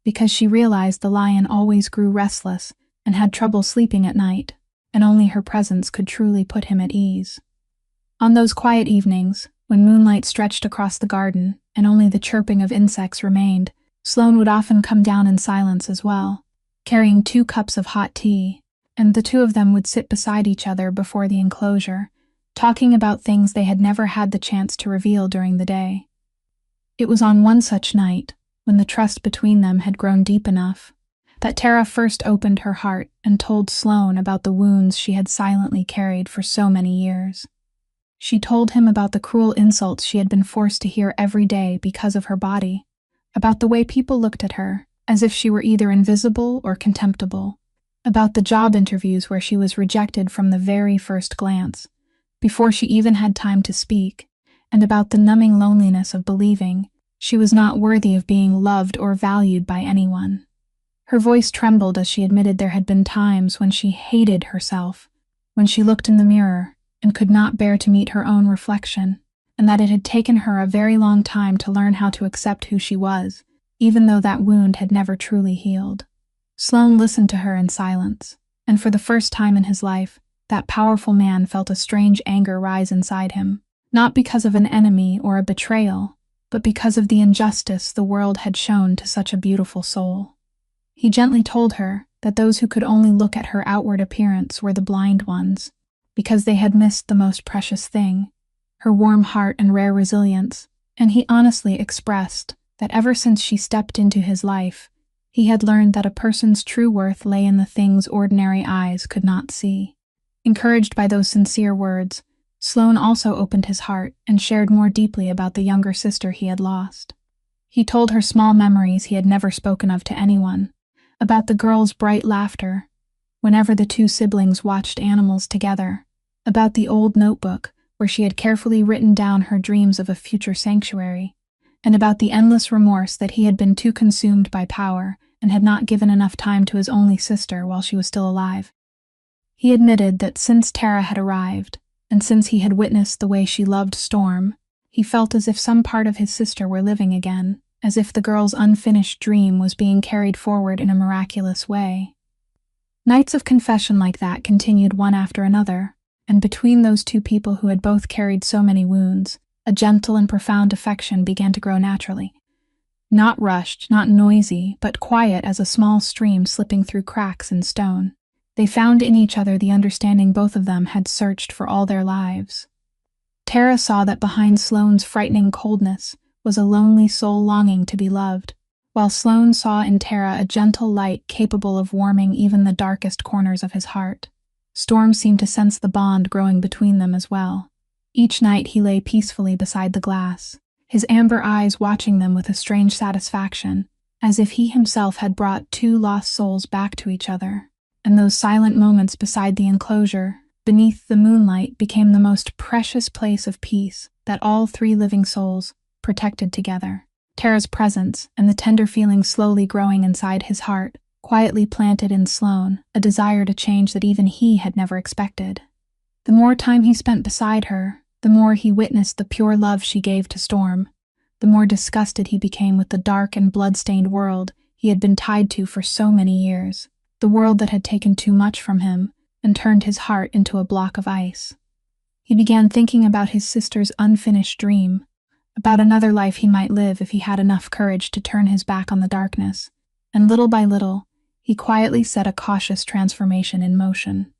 because she realized the lion always grew restless and had trouble sleeping at night, and only her presence could truly put him at ease. On those quiet evenings, when moonlight stretched across the garden and only the chirping of insects remained, Sloane would often come down in silence as well, carrying 2 cups of hot tea, and the two of them would sit beside each other before the enclosure, talking about things they had never had the chance to reveal during the day. It was on one such night, when the trust between them had grown deep enough, that Tara first opened her heart and told Sloane about the wounds she had silently carried for so many years. She told him about the cruel insults she had been forced to hear every day because of her body, about the way people looked at her, as if she were either invisible or contemptible, about the job interviews where she was rejected from the very first glance, before she even had time to speak, and about the numbing loneliness of believing she was not worthy of being loved or valued by anyone. Her voice trembled as she admitted there had been times when she hated herself, when she looked in the mirror and could not bear to meet her own reflection, and that it had taken her a very long time to learn how to accept who she was, even though that wound had never truly healed. Sloane listened to her in silence, and for the first time in his life, that powerful man felt a strange anger rise inside him, not because of an enemy or a betrayal, but because of the injustice the world had shown to such a beautiful soul. He gently told her that those who could only look at her outward appearance were the blind ones, because they had missed the most precious thing, her warm heart and rare resilience, and he honestly expressed that ever since she stepped into his life, he had learned that a person's true worth lay in the things ordinary eyes could not see. Encouraged by those sincere words, Sloane also opened his heart and shared more deeply about the younger sister he had lost. He told her small memories he had never spoken of to anyone, about the girl's bright laughter whenever the two siblings watched animals together, about the old notebook where she had carefully written down her dreams of a future sanctuary, and about the endless remorse that he had been too consumed by power and had not given enough time to his only sister while she was still alive. He admitted that since Tara had arrived, and since he had witnessed the way she loved Storm, he felt as if some part of his sister were living again, as if the girl's unfinished dream was being carried forward in a miraculous way. Nights of confession like that continued one after another, and between those two people who had both carried so many wounds, a gentle and profound affection began to grow naturally. Not rushed, not noisy, but quiet as a small stream slipping through cracks in stone. They found in each other the understanding both of them had searched for all their lives. Tara saw that behind Sloane's frightening coldness was a lonely soul longing to be loved, while Sloane saw in Tara a gentle light capable of warming even the darkest corners of his heart. Storm seemed to sense the bond growing between them as well. Each night he lay peacefully beside the glass, his amber eyes watching them with a strange satisfaction, as if he himself had brought two lost souls back to each other. And those silent moments beside the enclosure, beneath the moonlight, became the most precious place of peace that all three living souls protected together. Tara's presence and the tender feeling slowly growing inside his heart quietly planted in Sloane a desire to change that even he had never expected. The more time he spent beside her, the more he witnessed the pure love she gave to Storm, the more disgusted he became with the dark and blood-stained world he had been tied to for so many years, the world that had taken too much from him and turned his heart into a block of ice. He began thinking about his sister's unfinished dream, about another life he might live if he had enough courage to turn his back on the darkness, and little by little, he quietly set a cautious transformation in motion.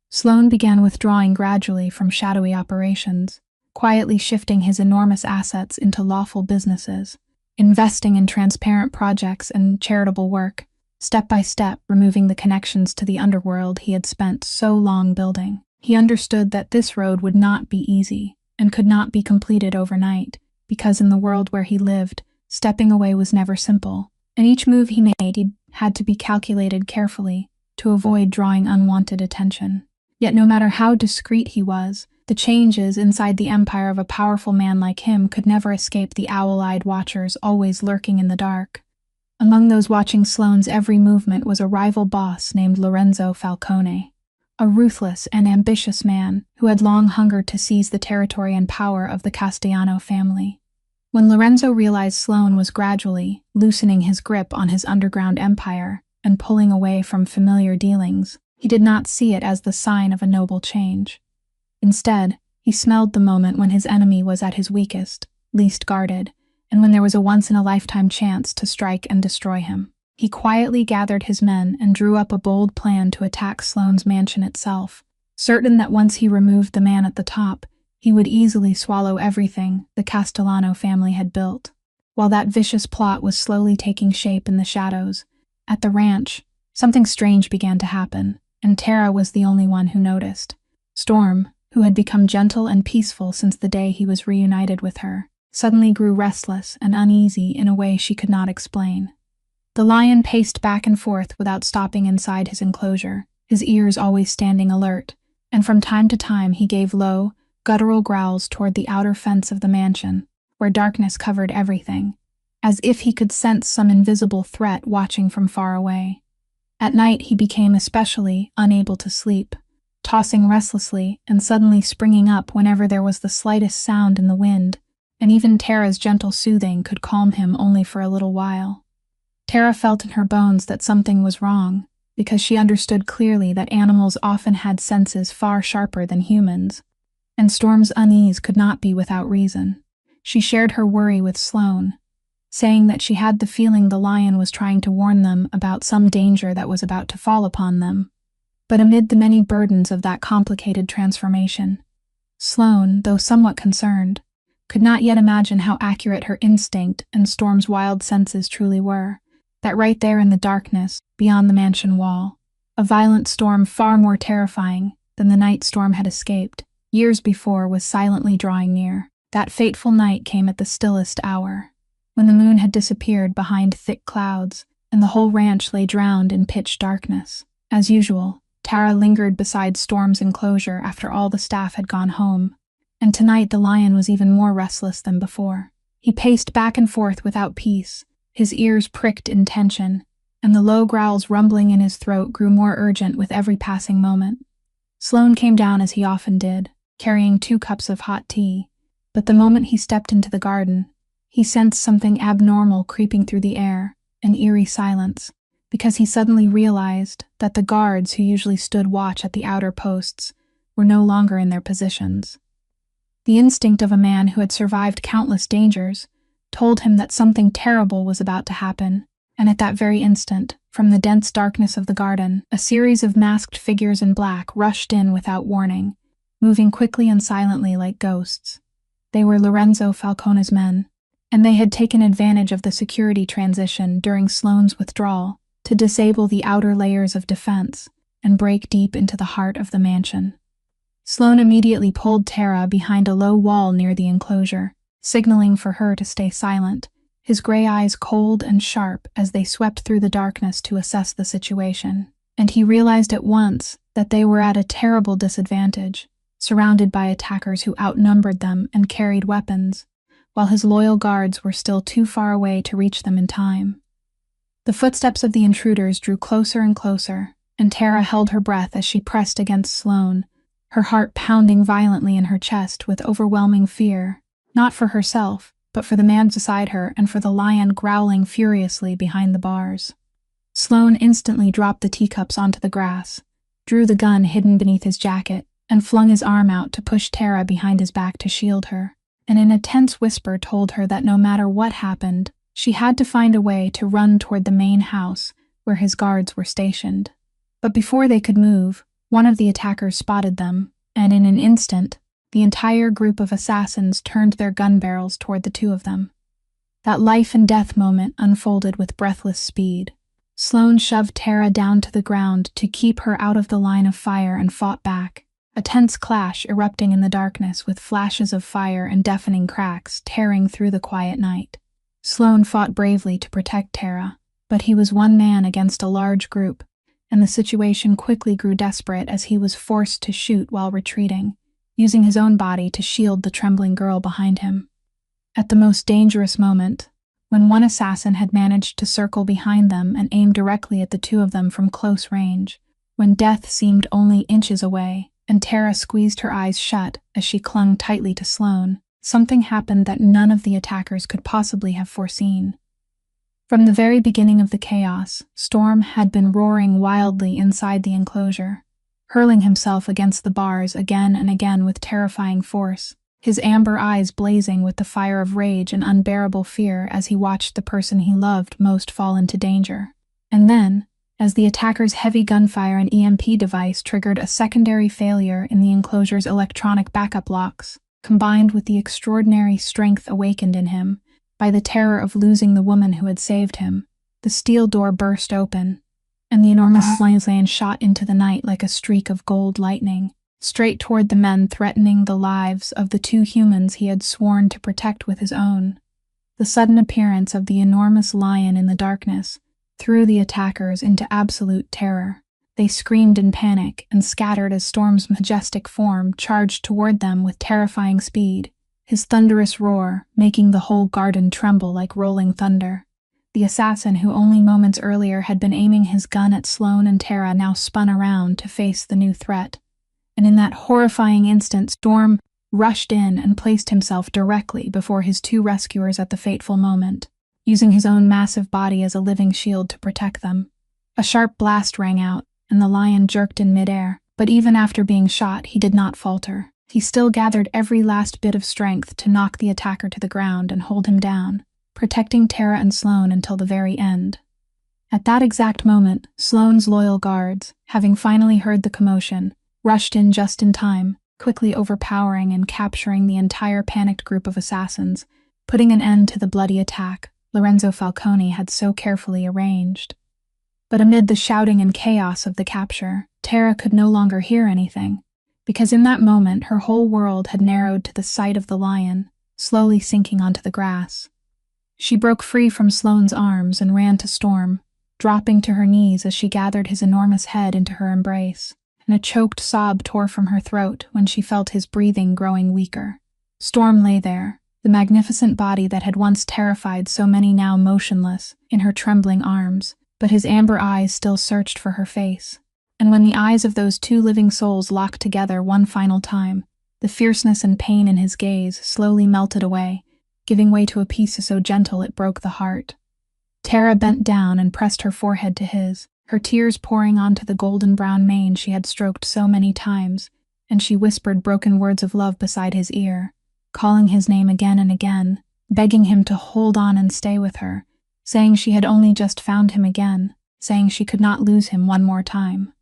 Sloane began withdrawing gradually from shadowy operations, quietly shifting his enormous assets into lawful businesses, investing in transparent projects and charitable work, step by step removing the connections to the underworld he had spent so long building. He understood that this road would not be easy and could not be completed overnight, because in the world where he lived, stepping away was never simple, and each move he made had to be calculated carefully to avoid drawing unwanted attention. Yet no matter how discreet he was, the changes inside the empire of a powerful man like him could never escape the owl-eyed watchers always lurking in the dark. Among those watching Sloane's every movement was a rival boss named Lorenzo Falcone, a ruthless and ambitious man who had long hungered to seize the territory and power of the Castellano family. When Lorenzo realized Sloane was gradually loosening his grip on his underground empire and pulling away from familiar dealings, he did not see it as the sign of a noble change. Instead, he smelled the moment when his enemy was at his weakest, least guarded, and when there was a once-in-a-lifetime chance to strike and destroy him. He quietly gathered his men and drew up a bold plan to attack Sloane's mansion itself, certain that once he removed the man at the top, he would easily swallow everything the Castellano family had built. While that vicious plot was slowly taking shape in the shadows, at the ranch, something strange began to happen, and Tara was the only one who noticed. Storm, who had become gentle and peaceful since the day he was reunited with her, suddenly grew restless and uneasy in a way she could not explain. The lion paced back and forth without stopping inside his enclosure, his ears always standing alert, and from time to time he gave low, guttural growls toward the outer fence of the mansion, where darkness covered everything, as if he could sense some invisible threat watching from far away. At night he became especially unable to sleep, tossing restlessly and suddenly springing up whenever there was the slightest sound in the wind, and even Tara's gentle soothing could calm him only for a little while. Tara felt in her bones that something was wrong, because she understood clearly that animals often had senses far sharper than humans, and Storm's unease could not be without reason. She shared her worry with Sloane, saying that she had the feeling the lion was trying to warn them about some danger that was about to fall upon them. But amid the many burdens of that complicated transformation, Sloane, though somewhat concerned, could not yet imagine how accurate her instinct and Storm's wild senses truly were, that right there in the darkness, beyond the mansion wall, a violent storm far more terrifying than the night Storm had escaped years before was silently drawing near. That fateful night came at the stillest hour, when the moon had disappeared behind thick clouds and the whole ranch lay drowned in pitch darkness. As usual, Tara lingered beside Storm's enclosure after all the staff had gone home, and tonight the lion was even more restless than before. He paced back and forth without peace, his ears pricked in tension, and the low growls rumbling in his throat grew more urgent with every passing moment. Sloane came down as he often did, carrying 2 cups of hot tea, but the moment he stepped into the garden, he sensed something abnormal creeping through the air, an eerie silence, because he suddenly realized that the guards who usually stood watch at the outer posts were no longer in their positions. The instinct of a man who had survived countless dangers told him that something terrible was about to happen, and at that very instant, from the dense darkness of the garden, a series of masked figures in black rushed in without warning, moving quickly and silently like ghosts. They were Lorenzo Falcone's men, and they had taken advantage of the security transition during Sloane's withdrawal to disable the outer layers of defense and break deep into the heart of the mansion. Sloane immediately pulled Tara behind a low wall near the enclosure, signaling for her to stay silent, his gray eyes cold and sharp as they swept through the darkness to assess the situation. And he realized at once that they were at a terrible disadvantage, surrounded by attackers who outnumbered them and carried weapons, while his loyal guards were still too far away to reach them in time. The footsteps of the intruders drew closer and closer, and Tara held her breath as she pressed against Sloane, her heart pounding violently in her chest with overwhelming fear, not for herself, but for the man beside her and for the lion growling furiously behind the bars. Sloane instantly dropped the teacups onto the grass, drew the gun hidden beneath his jacket, and flung his arm out to push Tara behind his back to shield her, and in a tense whisper told her that no matter what happened, she had to find a way to run toward the main house where his guards were stationed. But before they could move, one of the attackers spotted them, and in an instant, the entire group of assassins turned their gun barrels toward the 2 of them. That life-and-death moment unfolded with breathless speed. Sloane shoved Tara down to the ground to keep her out of the line of fire and fought back, a tense clash erupting in the darkness with flashes of fire and deafening cracks tearing through the quiet night. Sloane fought bravely to protect Tara, but he was one man against a large group, and the situation quickly grew desperate as he was forced to shoot while retreating, using his own body to shield the trembling girl behind him. At the most dangerous moment, when one assassin had managed to circle behind them and aim directly at the two of them from close range, when death seemed only inches away, and Tara squeezed her eyes shut as she clung tightly to Sloane, something happened that none of the attackers could possibly have foreseen. From the very beginning of the chaos, Storm had been roaring wildly inside the enclosure, hurling himself against the bars again and again with terrifying force, his amber eyes blazing with the fire of rage and unbearable fear as he watched the person he loved most fall into danger. And then, as the attacker's heavy gunfire and EMP device triggered a secondary failure in the enclosure's electronic backup locks, combined with the extraordinary strength awakened in him by the terror of losing the woman who had saved him, the steel door burst open, and the enormous lane shot into the night like a streak of gold lightning, straight toward the men threatening the lives of the two humans he had sworn to protect with his own. The sudden appearance of the enormous lion in the darkness threw the attackers into absolute terror. They screamed in panic and scattered as Storm's majestic form charged toward them with terrifying speed, his thunderous roar making the whole garden tremble like rolling thunder. The assassin who only moments earlier had been aiming his gun at Sloane and Tara now spun around to face the new threat, and in that horrifying instant Storm rushed in and placed himself directly before his two rescuers at the fateful moment, using his own massive body as a living shield to protect them. A sharp blast rang out, and the lion jerked in midair, but even after being shot, he did not falter. He still gathered every last bit of strength to knock the attacker to the ground and hold him down, protecting Tara and Sloane until the very end. At that exact moment, Sloane's loyal guards, having finally heard the commotion, rushed in just in time, quickly overpowering and capturing the entire panicked group of assassins, putting an end to the bloody attack Lorenzo Falcone had so carefully arranged. But amid the shouting and chaos of the capture, Tara could no longer hear anything, because in that moment her whole world had narrowed to the sight of the lion, slowly sinking onto the grass. She broke free from Sloane's arms and ran to Storm, dropping to her knees as she gathered his enormous head into her embrace, and a choked sob tore from her throat when she felt his breathing growing weaker. Storm lay there, the magnificent body that had once terrified so many now motionless, in her trembling arms, but his amber eyes still searched for her face. And when the eyes of those two living souls locked together one final time, the fierceness and pain in his gaze slowly melted away, giving way to a peace so gentle it broke the heart. Tara bent down and pressed her forehead to his, her tears pouring onto the golden-brown mane she had stroked so many times, and she whispered broken words of love beside his ear, calling his name again and again, begging him to hold on and stay with her, saying she had only just found him again, saying she could not lose him one more time.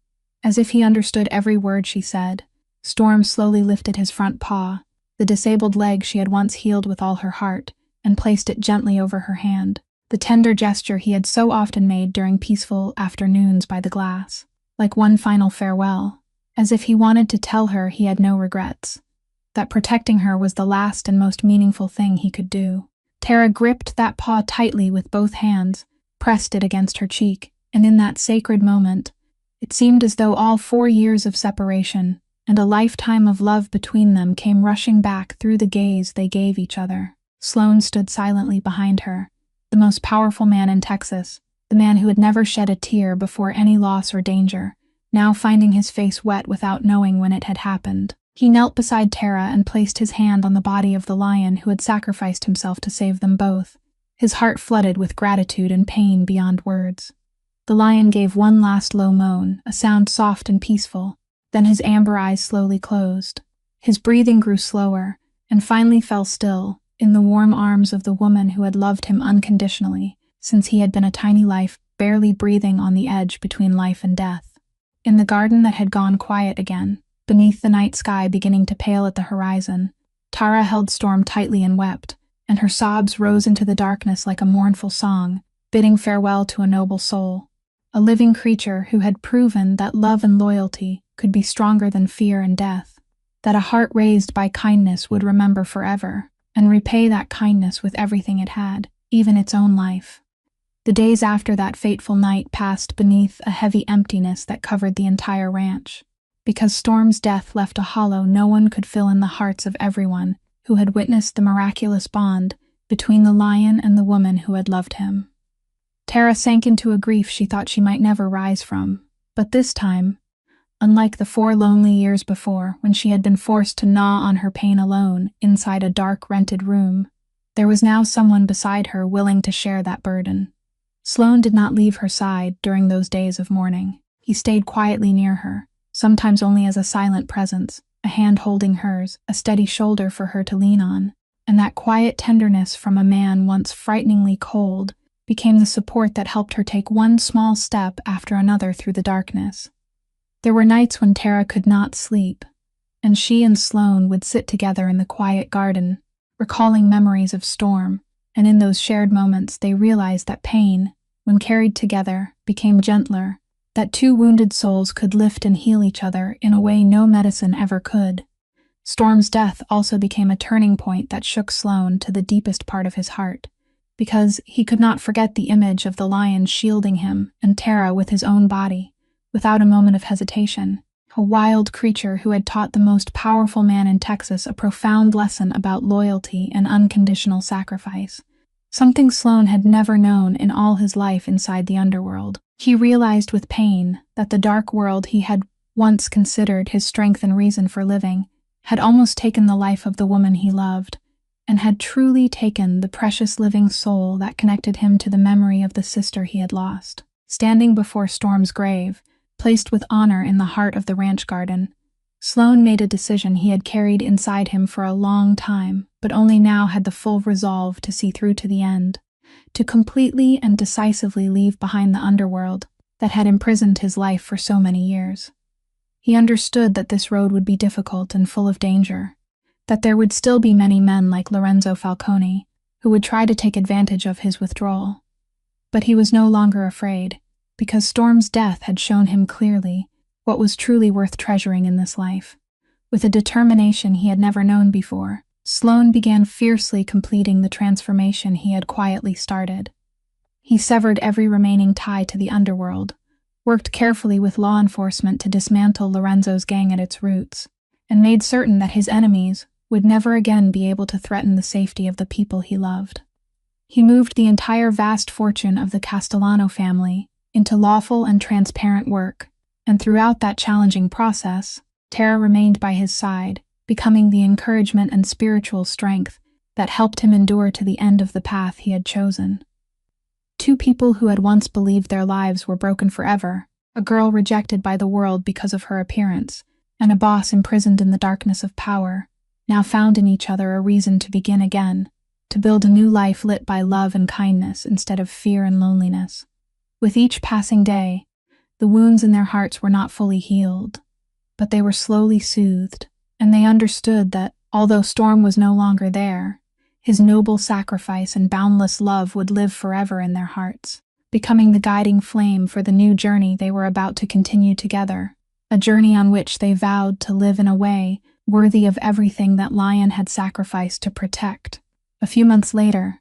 As if he understood every word she said, Storm slowly lifted his front paw, the disabled leg she had once healed with all her heart, and placed it gently over her hand, the tender gesture he had so often made during peaceful afternoons by the glass, like one final farewell, as if he wanted to tell her he had no regrets, that protecting her was the last and most meaningful thing he could do. Tara gripped that paw tightly with both hands, pressed it against her cheek, and in that sacred moment, it seemed as though all 4 years of separation and a lifetime of love between them came rushing back through the gaze they gave each other. Sloane stood silently behind her, the most powerful man in Texas, the man who had never shed a tear before any loss or danger, now finding his face wet without knowing when it had happened. He knelt beside Tara and placed his hand on the body of the lion who had sacrificed himself to save them both, his heart flooded with gratitude and pain beyond words. The lion gave one last low moan, a sound soft and peaceful, then his amber eyes slowly closed. His breathing grew slower, and finally fell still, in the warm arms of the woman who had loved him unconditionally, since he had been a tiny life barely breathing on the edge between life and death. In the garden that had gone quiet again, beneath the night sky beginning to pale at the horizon, Tara held Storm tightly and wept, and her sobs rose into the darkness like a mournful song, bidding farewell to a noble soul. a living creature who had proven that love and loyalty could be stronger than fear and death, that a heart raised by kindness would remember forever and repay that kindness with everything it had, even its own life. The days after that fateful night passed beneath a heavy emptiness that covered the entire ranch, because Storm's death left a hollow no one could fill in the hearts of everyone who had witnessed the miraculous bond between the lion and the woman who had loved him. Tara sank into a grief she thought she might never rise from, but this time, unlike the 4 lonely years before when she had been forced to gnaw on her pain alone inside a dark rented room, there was now someone beside her willing to share that burden. Sloane did not leave her side during those days of mourning. He stayed quietly near her, sometimes only as a silent presence, a hand holding hers, a steady shoulder for her to lean on, and that quiet tenderness from a man once frighteningly cold became the support that helped her take one small step after another through the darkness. There were nights when Tara could not sleep, and she and Sloane would sit together in the quiet garden, recalling memories of Storm, and in those shared moments they realized that pain, when carried together, became gentler, that 2 wounded souls could lift and heal each other in a way no medicine ever could. Storm's death also became a turning point that shook Sloane to the deepest part of his heart, because he could not forget the image of the lion shielding him and Tara with his own body, without a moment of hesitation, a wild creature who had taught the most powerful man in Texas a profound lesson about loyalty and unconditional sacrifice, something Sloane had never known in all his life inside the underworld. He realized with pain that the dark world he had once considered his strength and reason for living had almost taken the life of the woman he loved, and had truly taken the precious living soul that connected him to the memory of the sister he had lost. Standing before Storm's grave, placed with honor in the heart of the ranch garden, Sloane made a decision he had carried inside him for a long time, but only now had the full resolve to see through to the end, to completely and decisively leave behind the underworld that had imprisoned his life for so many years. He understood that this road would be difficult and full of danger, that there would still be many men like Lorenzo Falcone who would try to take advantage of his withdrawal. But he was no longer afraid, because Storm's death had shown him clearly what was truly worth treasuring in this life. With a determination he had never known before, Sloane began fiercely completing the transformation he had quietly started. He severed every remaining tie to the underworld, worked carefully with law enforcement to dismantle Lorenzo's gang at its roots, and made certain that his enemies would never again be able to threaten the safety of the people he loved. He moved the entire vast fortune of the Castellano family into lawful and transparent work, and throughout that challenging process, Tara remained by his side, becoming the encouragement and spiritual strength that helped him endure to the end of the path he had chosen. 2 people who had once believed their lives were broken forever, a girl rejected by the world because of her appearance, and a boss imprisoned in the darkness of power, now found in each other a reason to begin again, to build a new life lit by love and kindness instead of fear and loneliness. With each passing day, the wounds in their hearts were not fully healed, but they were slowly soothed, and they understood that, although Storm was no longer there, his noble sacrifice and boundless love would live forever in their hearts, becoming the guiding flame for the new journey they were about to continue together, a journey on which they vowed to live in a way worthy of everything that Lion had sacrificed to protect. A few months later,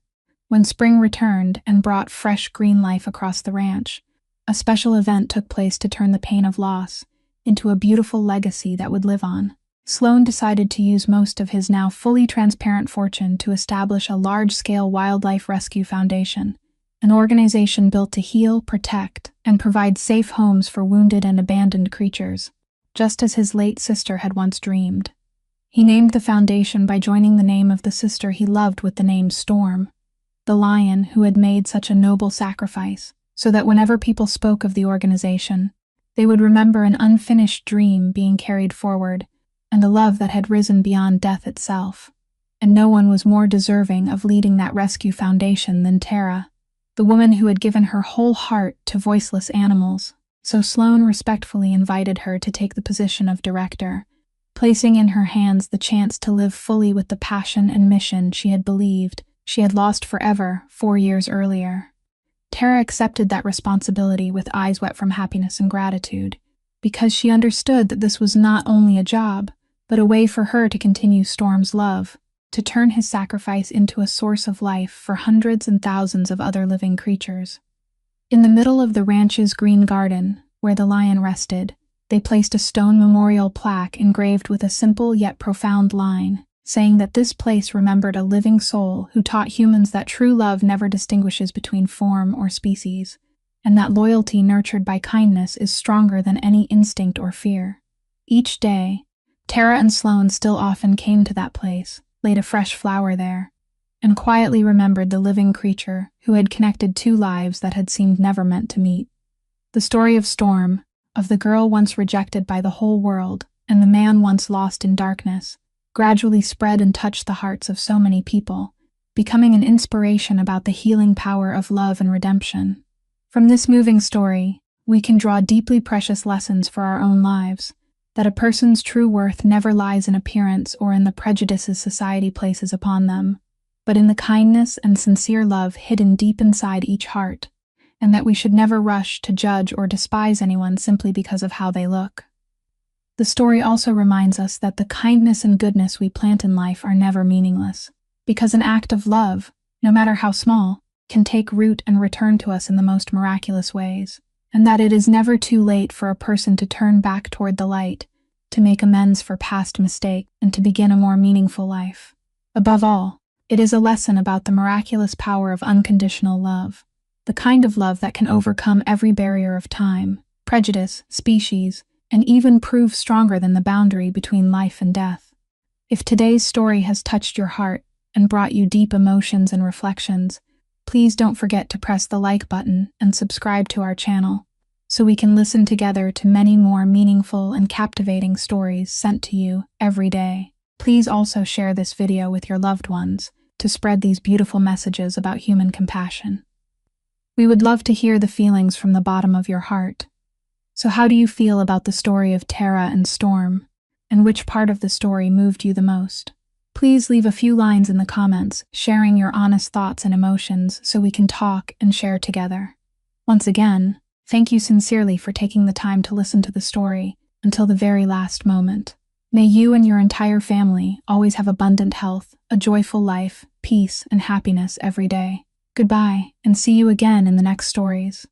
when spring returned and brought fresh green life across the ranch, a special event took place to turn the pain of loss into a beautiful legacy that would live on. Sloane decided to use most of his now fully transparent fortune to establish a large-scale wildlife rescue foundation, an organization built to heal, protect, and provide safe homes for wounded and abandoned creatures, just as his late sister had once dreamed. He named the foundation by joining the name of the sister he loved with the name Storm, the lion who had made such a noble sacrifice, so that whenever people spoke of the organization, they would remember an unfinished dream being carried forward and a love that had risen beyond death itself. And no one was more deserving of leading that rescue foundation than Tara, the woman who had given her whole heart to voiceless animals. So Sloane respectfully invited her to take the position of director, placing in her hands the chance to live fully with the passion and mission she had believed she had lost forever 4 years earlier. Tara accepted that responsibility with eyes wet from happiness and gratitude, because she understood that this was not only a job, but a way for her to continue Storm's love, to turn his sacrifice into a source of life for hundreds and thousands of other living creatures. In the middle of the ranch's green garden, where the lion rested, they placed a stone memorial plaque engraved with a simple yet profound line, saying that this place remembered a living soul who taught humans that true love never distinguishes between form or species, and that loyalty nurtured by kindness is stronger than any instinct or fear. Each day, Tara and Sloane still often came to that place, laid a fresh flower there, and quietly remembered the living creature who had connected two lives that had seemed never meant to meet. The story of Storm, of the girl once rejected by the whole world and the man once lost in darkness, gradually spread and touched the hearts of so many people, becoming an inspiration about the healing power of love and redemption. From this moving story, we can draw deeply precious lessons for our own lives, that a person's true worth never lies in appearance or in the prejudices society places upon them, but in the kindness and sincere love hidden deep inside each heart, and that we should never rush to judge or despise anyone simply because of how they look. The story also reminds us that the kindness and goodness we plant in life are never meaningless, because an act of love, no matter how small, can take root and return to us in the most miraculous ways, and that it is never too late for a person to turn back toward the light, to make amends for past mistakes, and to begin a more meaningful life. Above all, it is a lesson about the miraculous power of unconditional love, the kind of love that can overcome every barrier of time, prejudice, species, and even prove stronger than the boundary between life and death. If today's story has touched your heart and brought you deep emotions and reflections, please don't forget to press the like button and subscribe to our channel, so we can listen together to many more meaningful and captivating stories sent to you every day. Please also share this video with your loved ones to spread these beautiful messages about human compassion. We would love to hear the feelings from the bottom of your heart. So how do you feel about the story of Tara and Storm, and which part of the story moved you the most? Please leave a few lines in the comments, sharing your honest thoughts and emotions so we can talk and share together. Once again, thank you sincerely for taking the time to listen to the story until the very last moment. May you and your entire family always have abundant health, a joyful life, peace, and happiness every day. Goodbye, and see you again in the next stories.